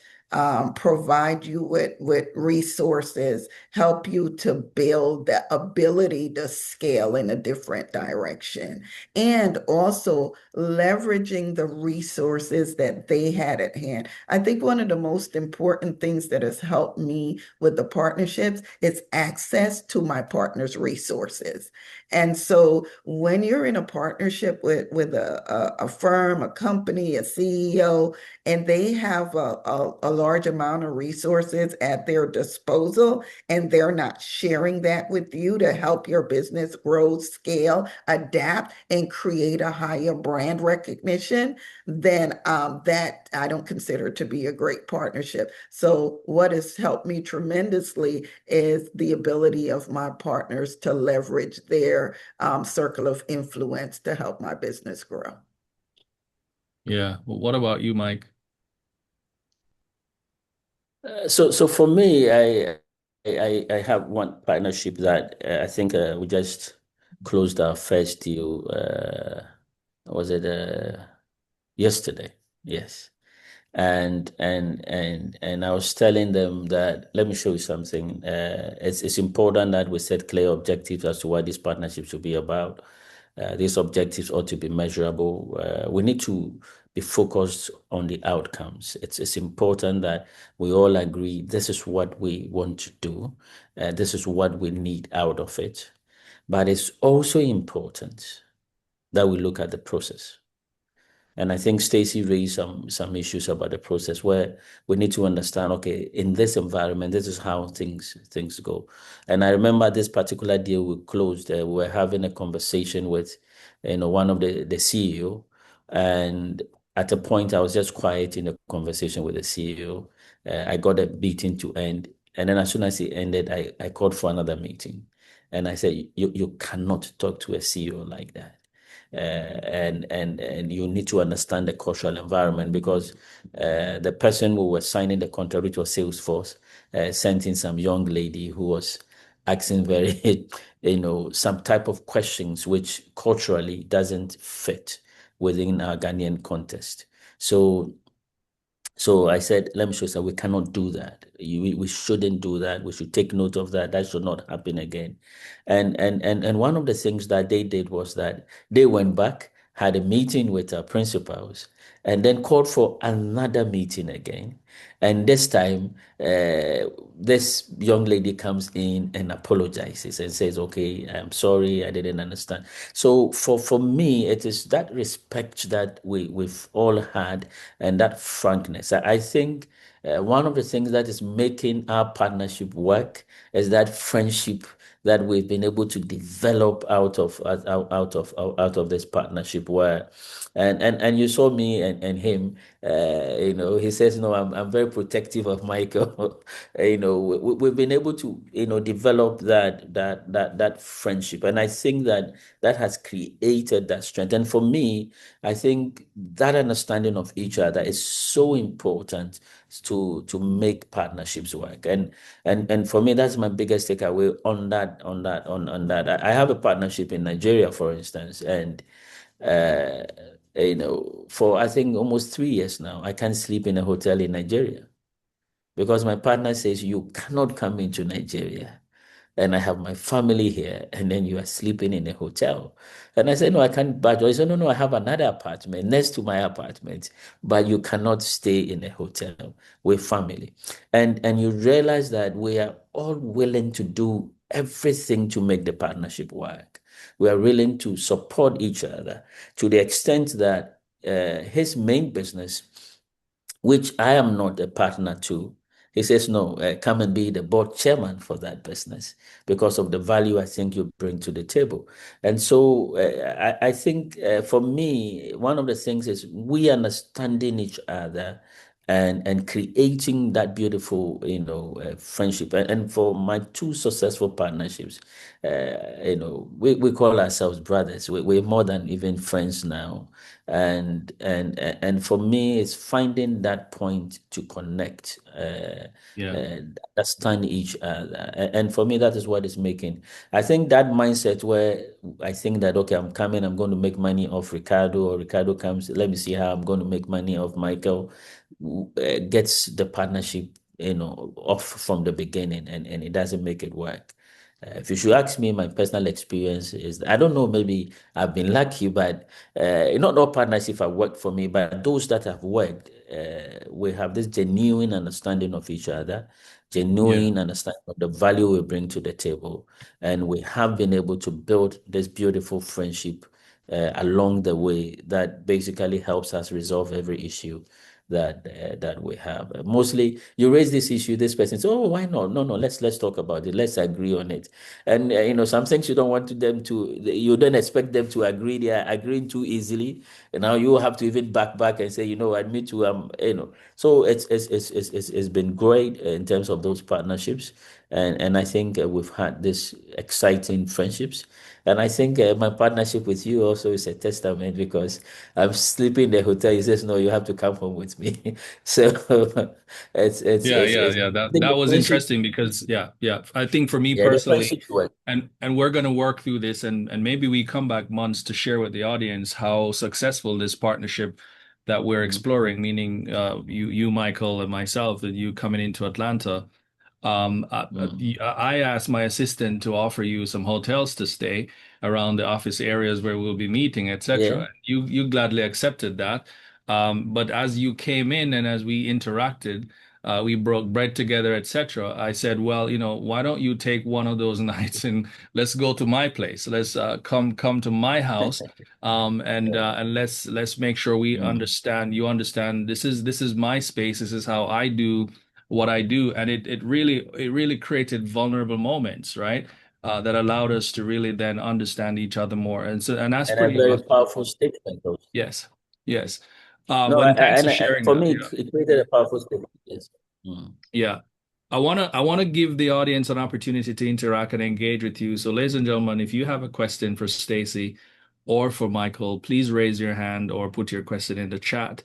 provide you with resources, help you to build the ability to scale in a different direction, and also leveraging the resources that they had at hand. I think one of the most important things that has helped me with the partnerships is access to my partner's resources. And so when you're in a partnership with a firm, a company, a CEO, and they have a large amount of resources at their disposal, and they're not sharing that with you to help your business grow, scale, adapt, and create a higher brand recognition, then that I don't consider to be a great partnership. So what has helped me tremendously is the ability of my partners to leverage their circle of influence to help my business grow. Yeah. Well, what about you, Mike? So for me, I have one partnership that I think we just closed our first deal. Was it yesterday? Yes. And I was telling them that, let me show you something. It's important that we set clear objectives as to what this partnership should be about. These objectives ought to be measurable. We need to be focused on the outcomes. It's important that we all agree this is what we want to do. This is what we need out of it. But it's also important that we look at the process. And I think Stacey raised some issues about the process where we need to understand, okay, in this environment, this is how things go. And I remember this particular deal we closed. We were having a conversation with, one of the CEO, and at a point I was just quiet in the conversation with the CEO. I got a meeting to end, And then as soon as it ended, I called for another meeting. And I said, you cannot talk to a CEO like that. And you need to understand the cultural environment, because the person who was signing the contract, which was Salesforce, sent in some young lady who was asking very, some type of questions which culturally doesn't fit within our Ghanaian context. So I said, let me show you, so we cannot do that. We shouldn't do that. We should take note of that. That should not happen again. And one of the things that they did was that they went back, had a meeting with our principals, and then called for another meeting again. And this time, this young lady comes in and apologizes and says, okay, I'm sorry, I didn't understand. So for me, it is that respect that we've all had, and that frankness. I think one of the things that is making our partnership work is that friendship that we've been able to develop out of this partnership, where and you saw me and him, he says, no, I'm very protective of Michael. We've been able to develop that friendship, and I think that has created that strength. And for me, I think that understanding of each other is so important to make partnerships work. And for me, that's my biggest takeaway on that. I have a partnership in Nigeria, for instance, and uh, for I think almost 3 years now, I can't sleep in a hotel in Nigeria because my partner says you cannot come into Nigeria and I have my family here, and then you are sleeping in a hotel. And I said, no, I can't budge. He said, no, no, I have another apartment next to my apartment, but you cannot stay in a hotel with family. And you realize that we are all willing to do everything to make the partnership work. We are willing to support each other to the extent that his main business, which I am not a partner to. He says, no, come and be the board chairman for that business because of the value I think you bring to the table. And so I think for me, one of the things is we understanding each other and creating that beautiful, friendship. And for my two successful partnerships, we call ourselves brothers. We're more than even friends now. And for me, it's finding that point to connect, Yeah. understand each other. And for me, that is what is making. I think that mindset where I think that, okay, I'm coming, I'm going to make money off Ricardo, or Ricardo comes, let me see how I'm going to make money off Michael, gets the partnership, off from the beginning, and it doesn't make it work. If you should ask me, my personal experience is, I don't know, maybe I've been lucky, but not all partnership have worked for me, but those that have worked, we have this genuine understanding of each other, Yeah. genuine understanding of the value we bring to the table, and we have been able to build this beautiful friendship along the way that basically helps us resolve every issue that we have. Mostly, you raise this issue, this person says, "Oh, why not? No, no, let's talk about it. Let's agree on it." And some things you don't want them to, you don't expect them to agree. They are agreeing too easily, and now you have to even back and say, admit to So it's been great in terms of those partnerships, and I think we've had this exciting friendships. And I think my partnership with you also is a testament, because I'm sleeping in the hotel. He says, "No, you have to come home with me." So Yeah, yeah, it's yeah. I That think that the was friendship, interesting because yeah, yeah. I think for me yeah, the personally, friendship work. and we're gonna work through this, and maybe we come back months to share with the audience how successful this partnership that we're Mhm. exploring, meaning you Michael and myself, and you coming into Atlanta. Mhm. I asked my assistant to offer you some hotels to stay around the office areas where we'll be meeting, Yeah. etc. You gladly accepted that. But as you came in and as we interacted, we broke bread together, etc. I said, well, why don't you take one of those nights and let's go to my place. Let's come to my house, and let's make sure we Mhm. understand. You understand. This is my space. This is how I do what I do, and it really created vulnerable moments, right? That allowed us to really then understand each other more, and that's And a pretty very awesome. powerful statement also. Yes, yes. No, But thanks for and sharing for that. me, Yeah, it created a powerful statement. Yes. Mm. yeah. I wanna give the audience an opportunity to interact and engage with you. So, ladies and gentlemen, if you have a question for Stacey or for Michael, please raise your hand or put your question in the chat.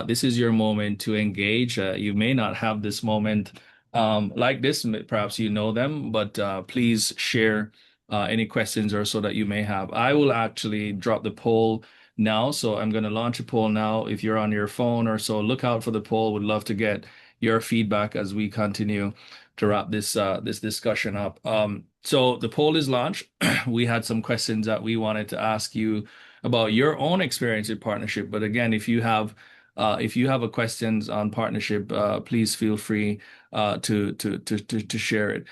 This is your moment to engage. You may not have this moment like this, perhaps you know them, but please share any questions or so that you may have. I will actually drop the poll now. So I'm going to launch a poll now. If you're on your phone or so, look out for the poll. Would love to get your feedback as we continue to wrap this discussion up. So the poll is launched. We had some questions that we wanted to ask you about your own experience with partnership. But again, if you have a questions on partnership, please feel free to share it.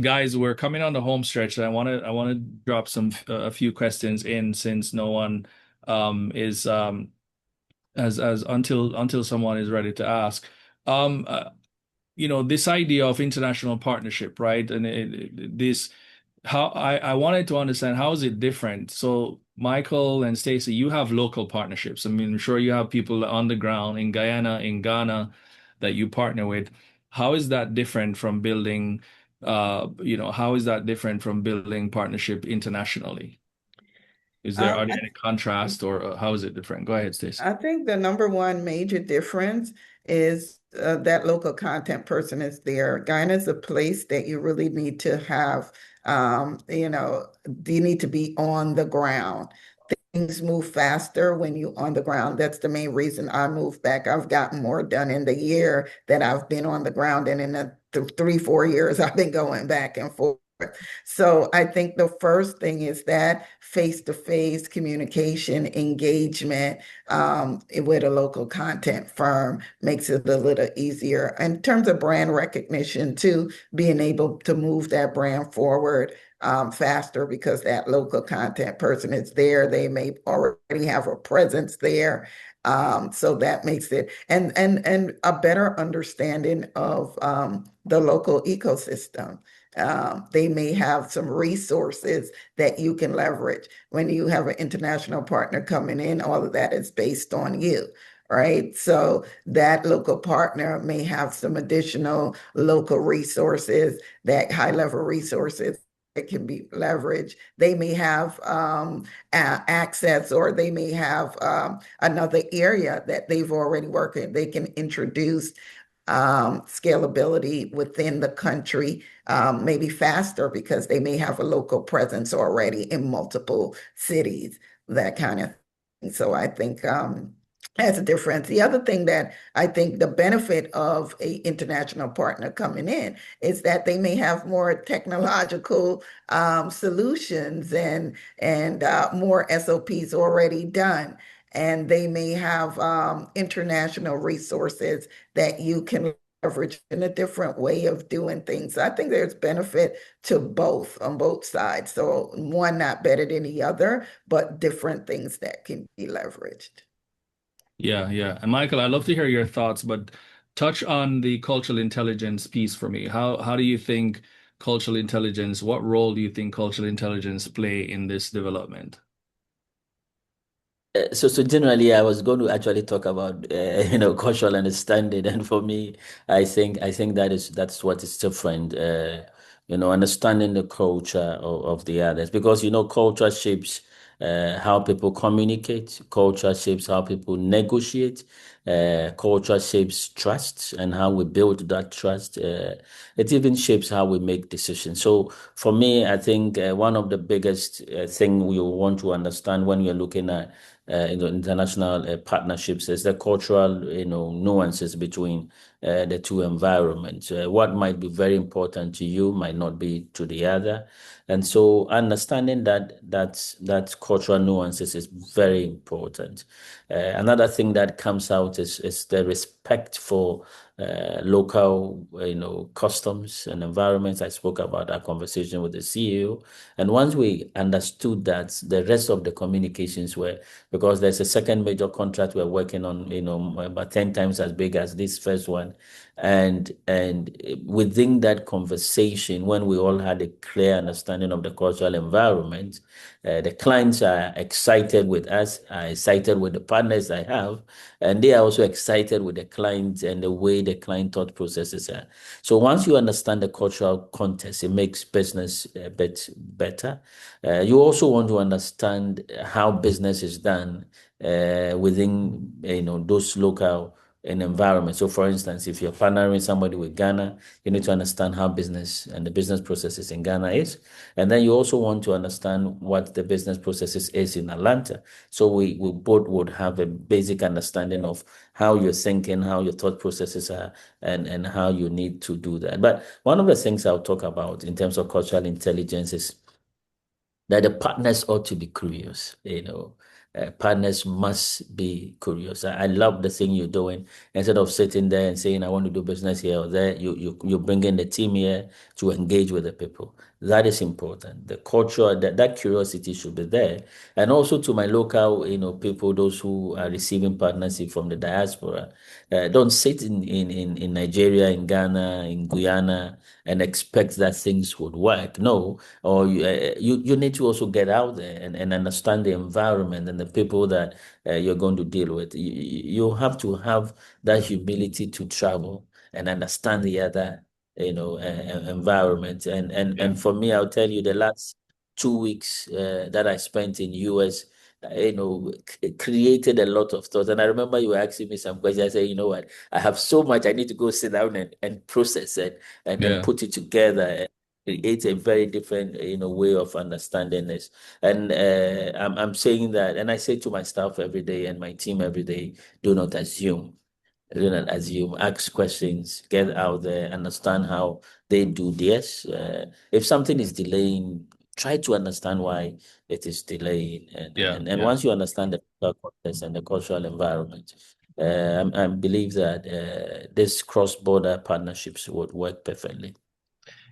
Guys, we're coming on the home stretch. And I want to drop a few questions in since no one is as until someone is ready to ask. Um, uh, this idea of international partnership, right? And this, how I wanted to understand how is it different? So Michael and Stacey, you have local partnerships. I mean, I'm sure you have people on the ground in Guyana, in Ghana that you partner with. How is that different from building, how is that different from building partnership internationally? Are there I any contrast or how is it different? Go ahead, Stacey. I think the number one major difference is that local content person is there. Guyana is a place that you really need to have, you need to be on the ground. Things move faster when you're on the ground. That's the main reason I moved back. I've gotten more done in the year that I've been on the ground and in the 3, 4 years I've been going back and forth. So I think the first thing is that face-to-face communication, engagement with a local content firm makes it a little easier. In terms of brand recognition too, being able to move that brand forward faster because that local content person is there. They may already have a presence there. So that makes it and a better understanding of the local ecosystem. They may have some resources that you can leverage. When you have an international partner coming in, all of that is based on you, right? So that local partner may have some additional local resources, that high level resources that can be leveraged. They may have access, or they may have another area that they've already worked in. They can introduce scalability within the country, maybe faster because they may have a local presence already in multiple cities, that kind of thing. So I think that's a difference. The other thing that I think the benefit of a international partner coming in is that they may have more technological solutions and more SOPs already done, and they may have international resources that you can leverage in a different way of doing things. I think there's benefit to both on both sides. So one not better than the other, but different things that can be leveraged. Yeah, yeah. And Michael, I'd love to hear your thoughts, but touch on the cultural intelligence piece for me. How do you think cultural intelligence, what role do you think cultural intelligence play in this development? So generally, I was going to actually talk about cultural understanding, and for me, I think that's what is different. Understanding the culture of the others, because culture shapes how people communicate, culture shapes how people negotiate, culture shapes trust and how we build that trust. It even shapes how we make decisions. So for me, I think one of the biggest thing we want to understand when you're looking at international partnerships is the cultural nuances between the two environments. What might be very important to you might not be to the other, and so understanding that cultural nuances is very important. Another thing that comes out is the respect for local, customs and environments. I spoke about that conversation with the CEO, and once we understood that, the rest of the communications were, because there's a second major contract we're working on, about 10 times as big as this first one, and within that conversation, when we all had a clear understanding of the cultural environment, the clients are excited with us, are excited with the partners I have, and they are also excited with the clients and the way the client thought processes are. So once you understand the cultural context, it makes business a bit better. You also want to understand how business is done within those local an environment. So for instance, if you're partnering somebody with Ghana, you need to understand how business and the business processes in Ghana is. And then you also want to understand what the business processes is in Atlanta. So we both would have a basic understanding of how you're thinking, how your thought processes are, and how you need to do that. But one of the things I'll talk about in terms of cultural intelligence is that the partners ought to be curious. Partners must be curious. I love the thing you're doing. Instead of sitting there and saying, I want to do business here or there, you bring in the team here to engage with the people. That is important. The culture, that curiosity should be there. And also to my local, people, those who are receiving partnership from the diaspora, don't sit in Nigeria, in Ghana, in Guyana, and expect that things would work. No, or you need to also get out there and understand the environment and the people that you're going to deal with. You have to have that humility to travel and understand the other environment. And for me, I'll tell you, the last 2 weeks that I spent in US, created a lot of thoughts. And I remember you were asking me some questions. I said, you know what, I have so much I need to go sit down and process it and then put it together. It's a very different, way of understanding this. And I'm saying that, and I say to my staff every day and my team every day, do not assume. Do not assume. Ask questions. Get out there. Understand how they do this. If something is delaying, try to understand why it is delaying. And once you understand the cultural context and the cultural environment, I believe that this cross-border partnerships would work perfectly.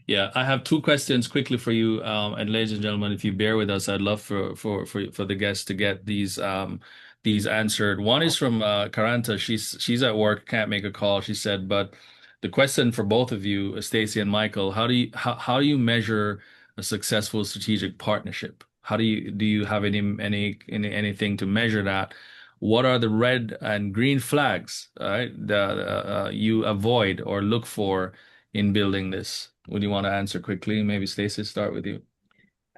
Yeah, I have two questions quickly for you, and ladies and gentlemen, if you bear with us, I'd love for the guests to get these answered. One is from Karanta. She's at work, can't make a call. She said, but the question for both of you, Stacey and Michael, how do you measure a successful strategic partnership? How do you have anything to measure that? What are the red and green flags, right, that you avoid or look for in building this? Would you want to answer quickly? Maybe Stacey, start with you.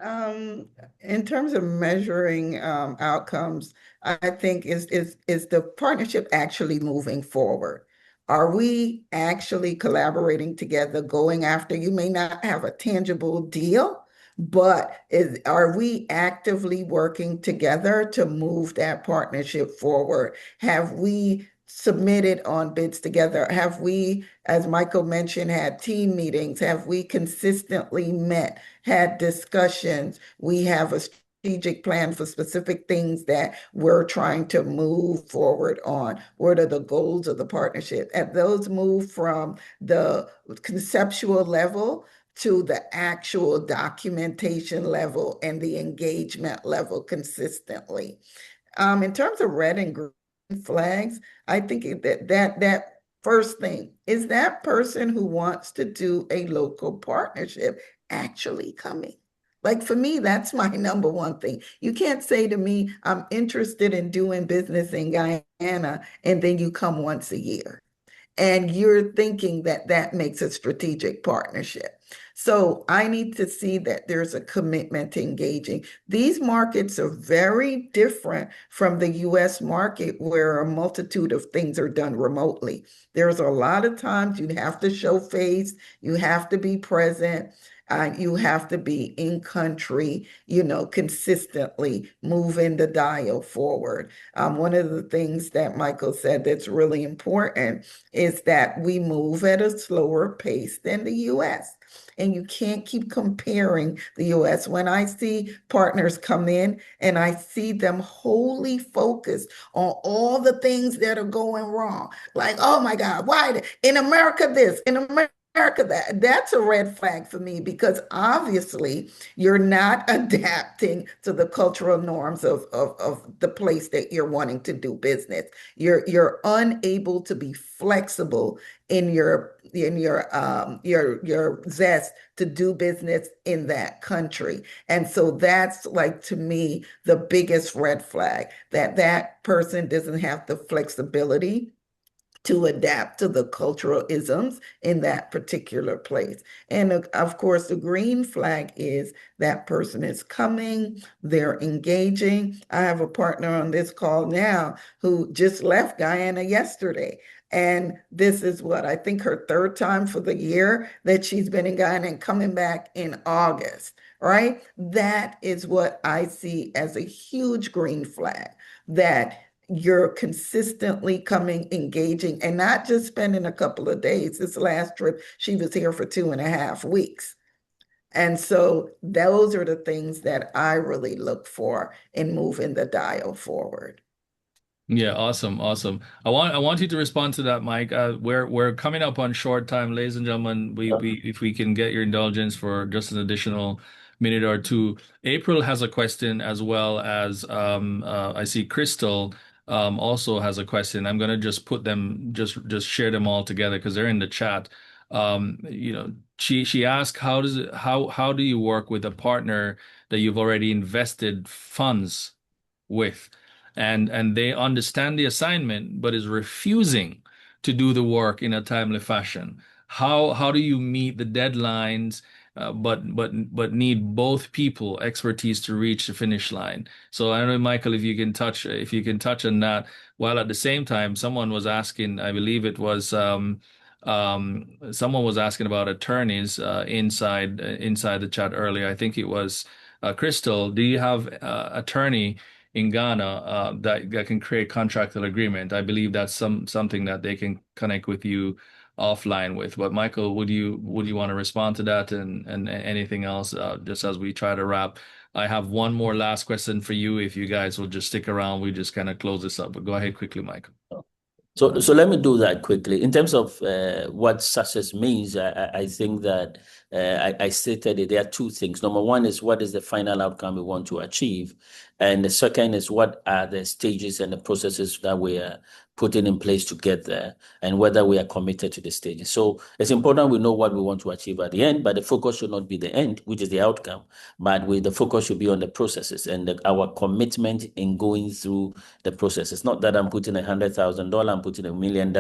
In terms of measuring outcomes, I think is the partnership actually moving forward? Are we actually collaborating together, going after? You may not have a tangible deal, but are we actively working together to move that partnership forward? Have we submitted on bids together? Have we, as Michael mentioned, had team meetings? Have we consistently met, had discussions? We have a strategic plan for specific things that we're trying to move forward on. What are the goals of the partnership? And those move from the conceptual level to the actual documentation level and the engagement level consistently. In terms of red and green flags, I think that first thing is that person who wants to do a local partnership actually coming. Like for me, that's my number one thing. You can't say to me, I'm interested in doing business in Guyana, and then you come once a year and you're thinking that that makes a strategic partnership. So I need to see that there's a commitment to engaging. These markets are very different from the US market where a multitude of things are done remotely. There's a lot of times you have to show face, you have to be present. You have to be in country, consistently moving the dial forward. One of the things that Michael said that's really important is that we move at a slower pace than the US. And you can't keep comparing the US. When I see partners come in and I see them wholly focused on all the things that are going wrong, like, oh my God, why in America this, in America that's a red flag for me because obviously you're not adapting to the cultural norms of the place that you're wanting to do business. You're unable to be flexible in your zest to do business in that country. And so that's like to me the biggest red flag that person doesn't have the flexibility to adapt to the cultural isms in that particular place. And of course, the green flag is that person is coming, they're engaging. I have a partner on this call now who just left Guyana yesterday. And this is what I think her third time for the year that she's been in Guyana and coming back in August, right? That is what I see as a huge green flag, that you're consistently coming, engaging, and not just spending a couple of days. This last trip, she was here for 2.5 weeks. And so those are the things that I really look for in moving the dial forward. Yeah, awesome, awesome. I want you to respond to that, Mike. We're coming up on short time, ladies and gentlemen. We if we can get your indulgence for just an additional minute or two. April has a question as well as I see Crystal also has a question. I'm gonna just put them just share them all together because they're in the chat. She asked how do you work with a partner that you've already invested funds with? And they understand the assignment, but is refusing to do the work in a timely fashion. How do you meet the deadlines, but need both people expertise to reach the finish line? So I don't know, Michael, if you can touch on that, while at the same time, someone was asking, I believe it was someone was asking about attorneys inside the chat earlier. I think it was Crystal. Do you have attorney in Ghana that can create contractual agreement? I believe that's something that they can connect with you offline with. But Michael, would you want to respond to that and anything else just as we try to wrap? I have one more last question for you. If you guys will just stick around, we just kind of close this up. But go ahead quickly, Michael. So let me do that quickly. In terms of what success means, I think that I stated it. There are two things. Number one is what is the final outcome we want to achieve, and the second is what are the stages and the processes that we are putting in place to get there, and whether we are committed to the stages. So it's important we know what we want to achieve at the end, but the focus should not be the end, which is the outcome, but the focus should be on the processes and our commitment in going through the process. It's not that I'm putting $100,000, I'm putting $1 million,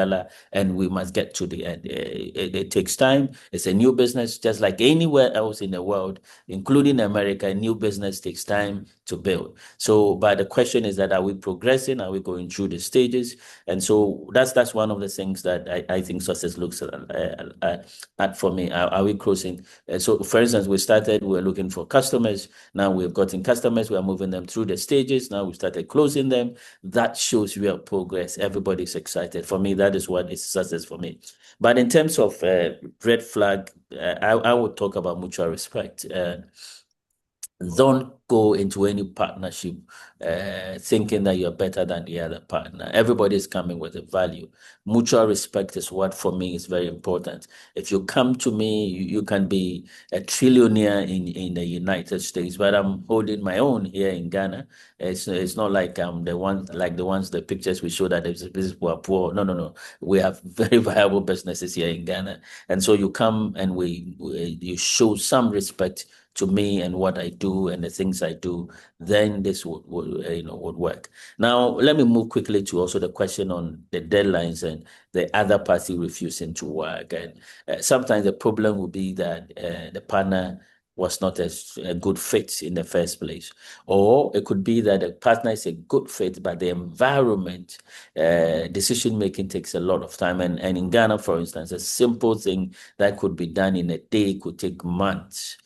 and we must get to the end. It takes time. It's a new business, just like anywhere else in the world, including America. A new business takes time to build. So, but the question is that are we progressing? Are we going through the stages? And so that's one of the things that I think success looks at for me. Are we closing? So, for instance, we're looking for customers. Now we've gotten customers. We are moving them through the stages. Now we started closing them. That shows real progress. Everybody's excited. For me, that is what is success for me. But in terms of red flag, I would talk about mutual respect. Don't go into any partnership thinking that you're better than the other partner. Everybody's coming with a value. Mutual respect is what for me is very important. If you come to me, you can be a trillionaire in the United States, but I'm holding my own here in Ghana. It's not like I'm the pictures we show that these people are poor. No. We have very viable businesses here in Ghana. And so you come and you show some respect to me and what I do and the things I do, then this would work. Now, let me move quickly to also the question on the deadlines and the other party refusing to work. And sometimes the problem will be that the partner was not a good fit in the first place. Or it could be that the partner is a good fit, but the environment, decision-making takes a lot of time. And in Ghana, for instance, a simple thing that could be done in a day could take months.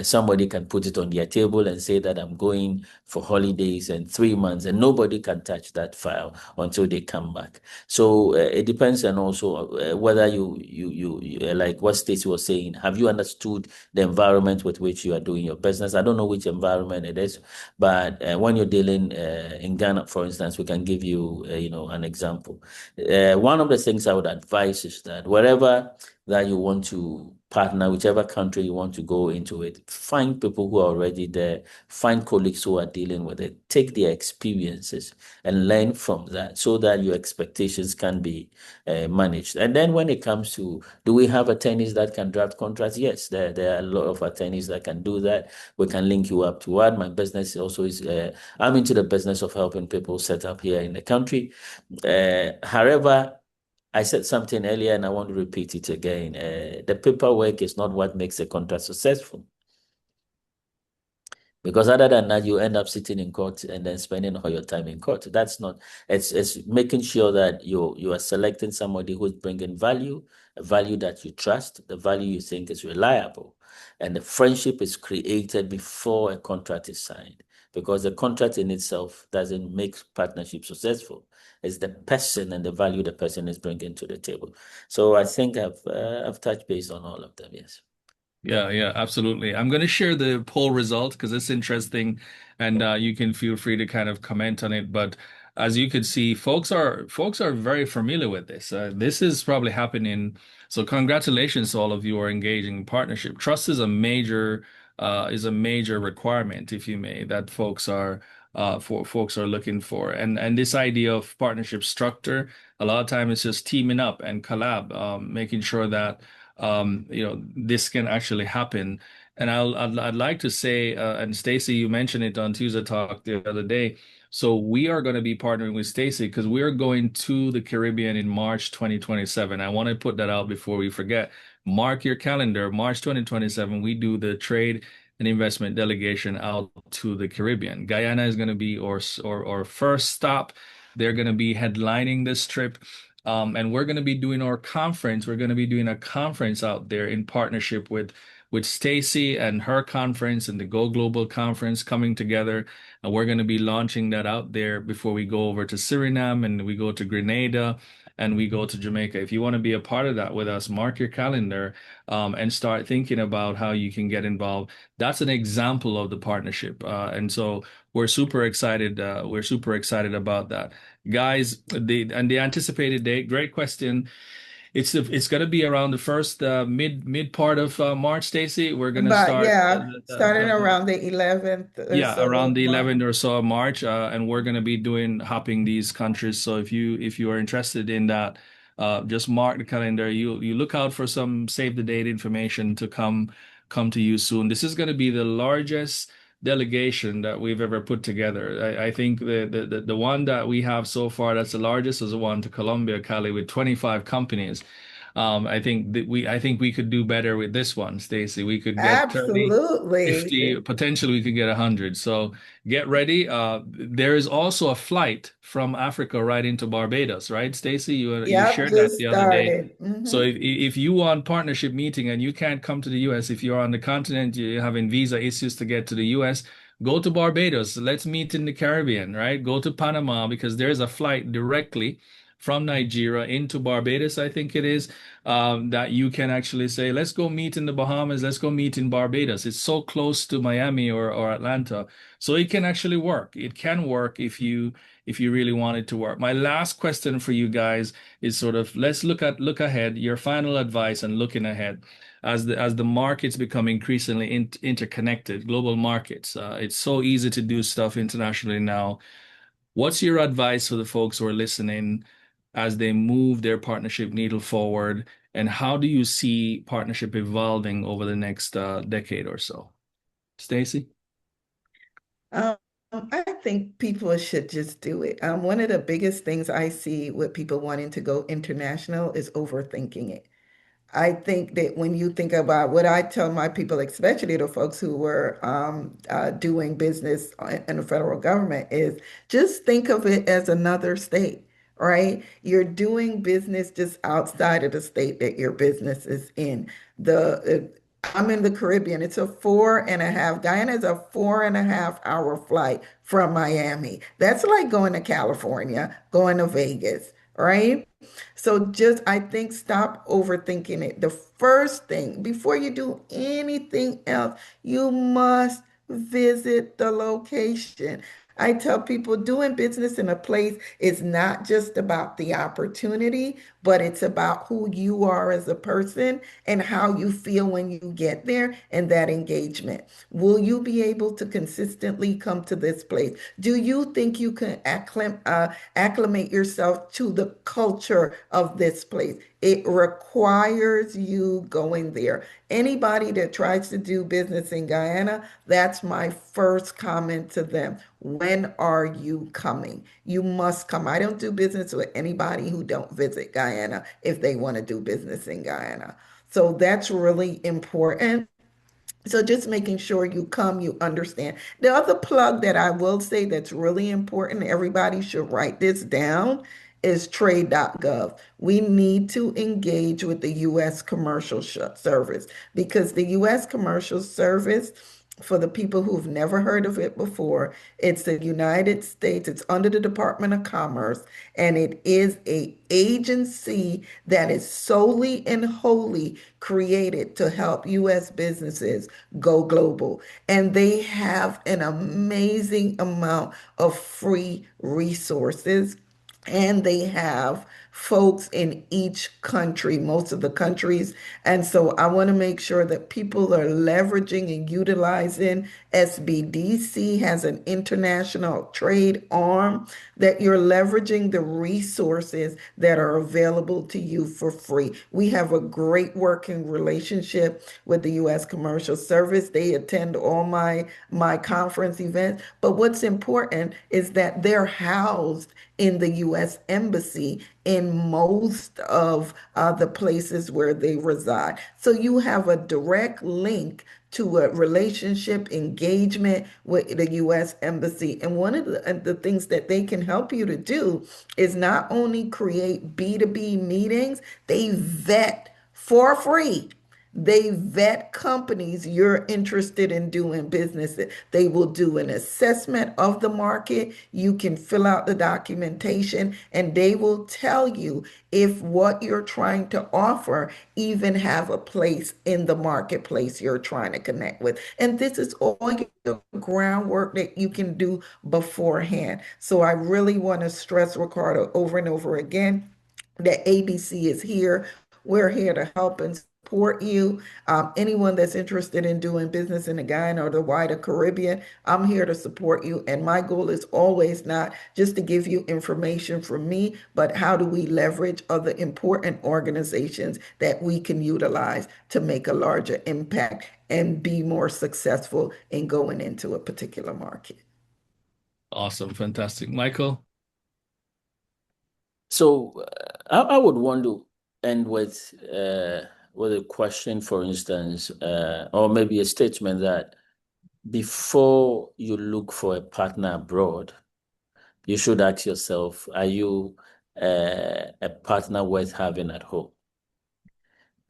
Somebody can put it on their table and say that I'm going for holidays in 3 months, and nobody can touch that file until they come back. So it depends, and also whether you like what Stacey was saying, have you understood the environment with which you are doing your business? I don't know which environment it is, but when you're dealing in Ghana, for instance, we can give you an example. One of the things I would advise is that wherever that you want to partner, whichever country you want to go into it, find people who are already there, find colleagues who are dealing with it, take their experiences and learn from that so that your expectations can be managed. And then when it comes to, do we have attorneys that can draft contracts? Yes, there are a lot of attorneys that can do that. We can link you up to what my business also is. I'm into the business of helping people set up here in the country. However, I said something earlier and I want to repeat it again. The paperwork is not what makes a contract successful. Because other than that, you end up sitting in court and then spending all your time in court. That's not, it's making sure that you are selecting somebody who's bringing value, a value that you trust, the value you think is reliable. And the friendship is created before a contract is signed. Because the contract in itself doesn't make partnership successful. It's the person and the value the person is bringing to the table. So I think I've touched base on all of them, yes. Yeah, absolutely. I'm going to share the poll result because it's interesting, and you can feel free to kind of comment on it. But as you could see, folks are very familiar with this. This is probably happening. So congratulations to all of you who are engaging in partnership. Trust is a major requirement, if you may, that folks are looking for. And this idea of partnership structure, a lot of time it's just teaming up and collab, making sure that this can actually happen. And I'd like to say, and Stacey, you mentioned it on Tuesday Talk the other day. So we are going to be partnering with Stacey because we are going to the Caribbean in March 2027. I want to put that out before we forget. Mark your calendar, March 2027. We do the trade and investment delegation out to the Caribbean. Guyana is going to be our first stop. They're going to be headlining this trip. And we're going to be doing our conference. We're going to be doing a conference out there in partnership with Stacey and her conference and the Go Global conference coming together. And we're going to be launching that out there before we go over to Suriname and we go to Grenada and we go to Jamaica. If you want to be a part of that with us, mark your calendar and start thinking about how you can get involved. That's an example of the partnership. And so we're super excited. We're super excited about that. Guys, the anticipated date, great question. It's going to be around the first mid part of March, Stacey. We're going to But start yeah, starting around the 11th or yeah, so around of the March. 11th or so of March, and we're going to be hopping these countries. So if you are interested in that, just mark the calendar. You look out for some save the date information to come to you soon. This is going to be the largest delegation that we've ever put together. I think the one that we have so far that's the largest is the one to Colombia, Cali, with 25 companies. I think we could do better with this one, Stacey. We could get 30, Absolutely. 50, potentially we could get 100. So get ready. There is also a flight from Africa right into Barbados, right, Stacey? You Yep, shared that just the other day. started. So if you want partnership meeting and you can't come to the US, if you're on the continent, you're having visa issues to get to the US, go to Barbados. Let's meet in the Caribbean, right? Go to Panama because there's a flight directly from Nigeria into Barbados, I think it is, that you can actually say, let's go meet in the Bahamas, let's go meet in Barbados. It's so close to Miami or Atlanta. So it can actually work. It can work if you really want it to work. My last question for you guys is sort of let's look ahead, your final advice and looking ahead as the markets become increasingly interconnected, global markets. It's so easy to do stuff internationally now. What's your advice for the folks who are listening as they move their partnership needle forward? And how do you see partnership evolving over the next decade or so? Stacey? Um, I think people should just do it. One of the biggest things I see with people wanting to go international is overthinking it. I think that when you think about what I tell my people, especially the folks who were doing business in the federal government, is just think of it as another state, right? You're doing business just outside of the state that your business is in. I'm in the Caribbean. It's a 4.5. Guyana is a 4.5 hour flight from Miami. That's like going to California, going to Vegas, right? So just, I think, stop overthinking it. The first thing, before you do anything else, you must visit the location. I tell people doing business in a place is not just about the opportunity, but it's about who you are as a person and how you feel when you get there and that engagement. Will you be able to consistently come to this place? Do you think you can acclimate yourself to the culture of this place? It requires you going there. Anybody that tries to do business in Guyana, that's my first comment to them. When are you coming? You must come. I don't do business with anybody who don't visit Guyana if they want to do business in Guyana. So that's really important. So just making sure you come, you understand. The other plug that I will say that's really important, everybody should write this down, is trade.gov. We need to engage with the U.S. Commercial Service because the U.S. Commercial Service, for the people who've never heard of it before, it's the United States, it's under the Department of Commerce, and it is a agency that is solely and wholly created to help U.S. businesses go global. And they have an amazing amount of free resources, and they have folks in each country, most of the countries. And so I want to make sure that people are leveraging and utilizing. SBDC has an international trade arm that you're leveraging the resources that are available to you for free. We have a great working relationship with the U.S. Commercial Service. They attend all my conference events. But what's important is that they're housed in the U.S. Embassy in most of the places where they reside. So you have a direct link to a relationship engagement with the U.S. Embassy. And one of the things that they can help you to do is not only create B2B meetings, they vet for free. They vet companies you're interested in doing business with. They will do an assessment of the market. You can fill out the documentation and they will tell you if what you're trying to offer even have a place in the marketplace you're trying to connect with. And this is all your groundwork that you can do beforehand. So I really want to stress, Ricardo, over and over again that ABC is here. We're here to help and support you. Anyone that's interested in doing business in the Guyana or the wider Caribbean, I'm here to support you. And my goal is always not just to give you information from me, but how do we leverage other important organizations that we can utilize to make a larger impact and be more successful in going into a particular market. Awesome. Fantastic. Michael? So I would want to end with a question, for instance, or maybe a statement that before you look for a partner abroad, you should ask yourself, are you a partner worth having at home?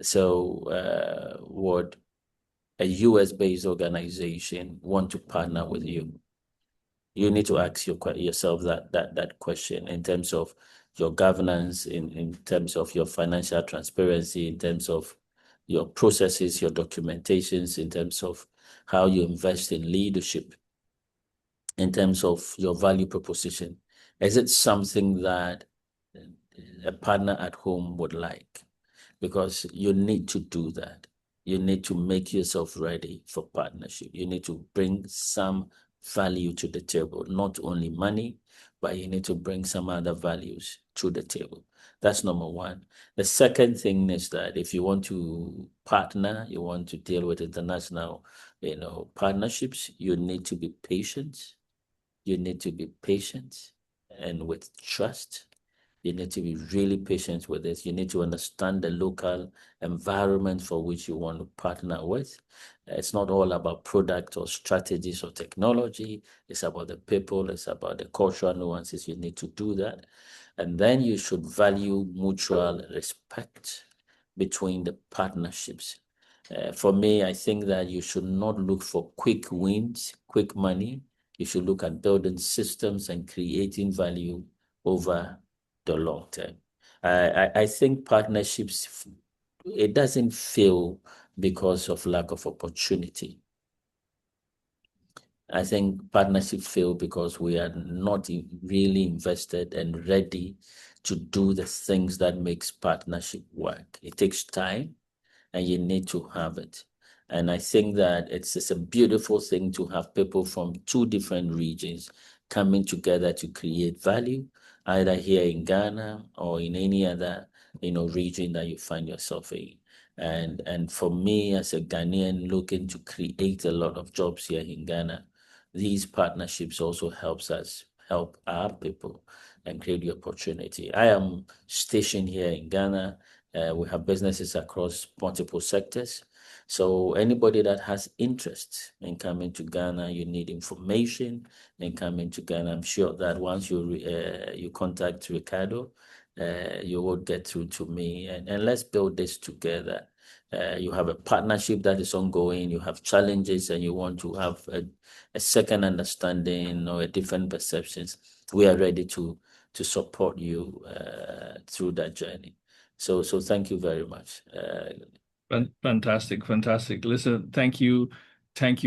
So would a US-based organization want to partner with you? You need to ask yourself that question in terms of your governance, in terms of your financial transparency, in terms of your processes, your documentations, in terms of how you invest in leadership, in terms of your value proposition. Is it something that a partner at home would like? Because you need to do that. You need to make yourself ready for partnership. You need to bring some value to the table, not only money, but you need to bring some other values to the table. That's number one. The second thing is that if you want to partner, you want to deal with international, partnerships, you need to be patient. You need to be patient and with trust. You need to be really patient with this. You need to understand the local environment for which you want to partner with. It's not all about product or strategies or technology. It's about the people. It's about the cultural nuances. You need to do that. And then you should value mutual respect between the partnerships. For me, I think that you should not look for quick wins, quick money. You should look at building systems and creating value over the long term. I think partnerships, it doesn't fail because of lack of opportunity. I think partnerships fail because we are not really invested and ready to do the things that makes partnership work. It takes time and you need to have it. And I think that it's a beautiful thing to have people from two different regions coming together to create value, either here in Ghana or in any other region that you find yourself in. And for me, as a Ghanaian looking to create a lot of jobs here in Ghana, these partnerships also help our people and create the opportunity. I am stationed here in Ghana. We have businesses across multiple sectors. So anybody that has interest in coming to Ghana, you need information in coming to Ghana. I'm sure that once you contact Ricardo, you will get through to me, and let's build this together. You have a partnership that is ongoing, you have challenges, and you want to have a second understanding or a different perceptions. We are ready to support you through that journey. So thank you very much. Fantastic. Listen, thank you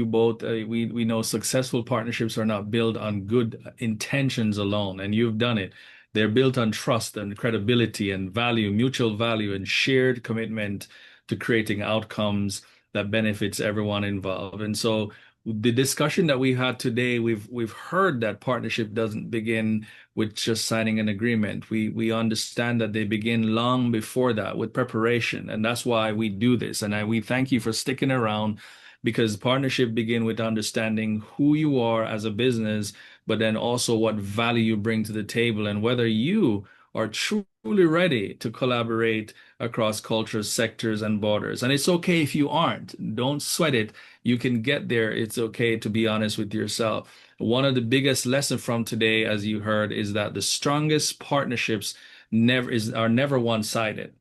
both. We know successful partnerships are not built on good intentions alone, and you've done it. They're built on trust and credibility and value, mutual value, and shared commitment to creating outcomes that benefits everyone involved. And so the discussion that we had today, we've heard that partnership doesn't begin with just signing an agreement. We understand that they begin long before that with preparation, and that's why we do this. And we thank you for sticking around, because partnership begin with understanding who you are as a business, but then also what value you bring to the table and whether you are truly ready to collaborate across cultures, sectors, and borders. And it's okay if you aren't. Don't sweat it. You can get there. It's okay to be honest with yourself. One of the biggest lessons from today, as you heard, is that the strongest partnerships are never one-sided.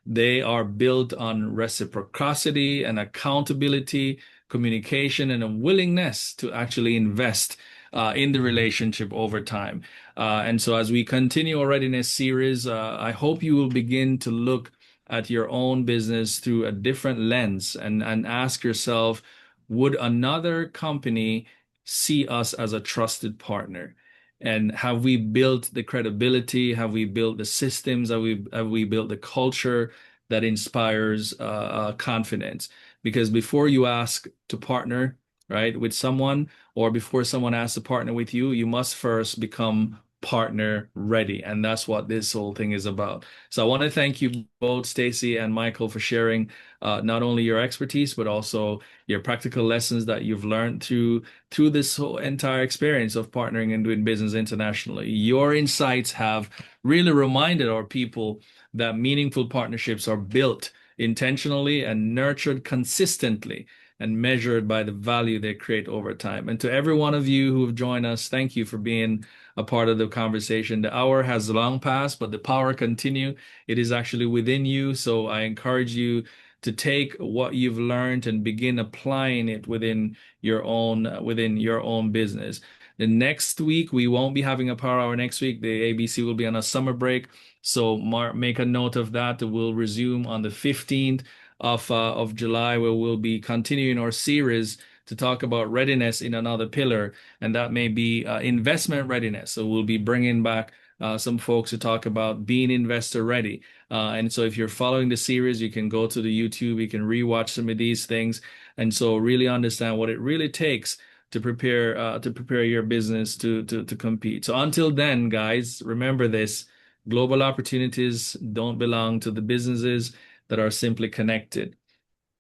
They are built on reciprocity and accountability, communication, and a willingness to actually invest in the relationship over time. And so as we continue our Readiness series, I hope you will begin to look at your own business through a different lens and ask yourself, would another company see us as a trusted partner? And have we built the credibility? Have we built the systems? Have we built the culture that inspires confidence? Because before you ask to partner, right, with someone, or before someone asks to partner with you, you must first become partner ready. And that's what this whole thing is about. So I want to thank you both, Stacey and Michael, for sharing not only your expertise, but also your practical lessons that you've learned through this whole entire experience of partnering and doing business internationally. Your insights have really reminded our people that meaningful partnerships are built intentionally and nurtured consistently and measured by the value they create over time. And to every one of you who have joined us, thank you for being a part of the conversation. The hour has long passed, but the power continue. It is actually within you. So I encourage you to take what you've learned and begin applying it within your own business. The next week, we won't be having a power hour next week. The ABC will be on a summer break. So make a note of that. We'll resume on the 15th of July, where we'll be continuing our series to talk about readiness in another pillar, and that may be investment readiness. So we'll be bringing back some folks to talk about being investor ready. And so if you're following the series, you can go to the YouTube, you can rewatch some of these things, and so really understand what it really takes to prepare your business to compete. So until then, guys, remember this: global opportunities don't belong to the businesses that are simply connected.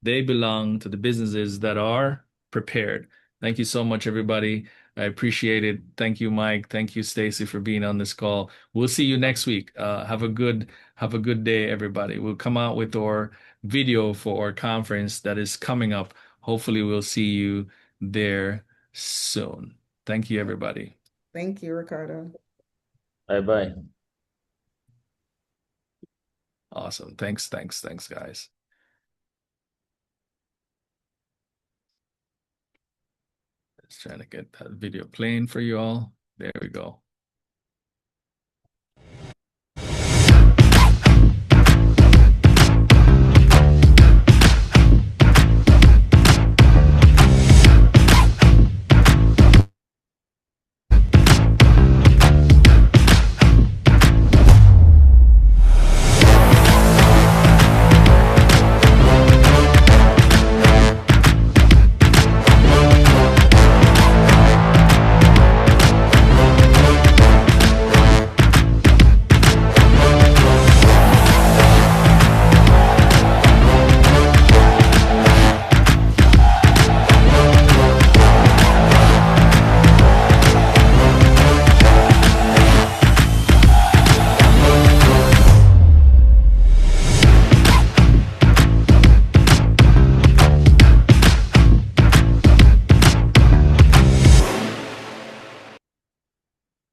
They belong to the businesses that are prepared. Thank you so much, everybody. I appreciate it. Thank you, Mike. Thank you, Stacey, for being on this call. We'll see you next week. Have a good day, everybody. We'll come out with our video for our conference that is coming up. Hopefully, we'll see you there soon. Thank you, everybody. Thank you, Ricardo. Bye-bye. Awesome. Thanks, guys. Just trying to get that video playing for you all. There we go.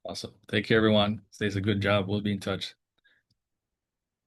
Awesome. Take care, everyone. Stacey, a good job. We'll be in touch.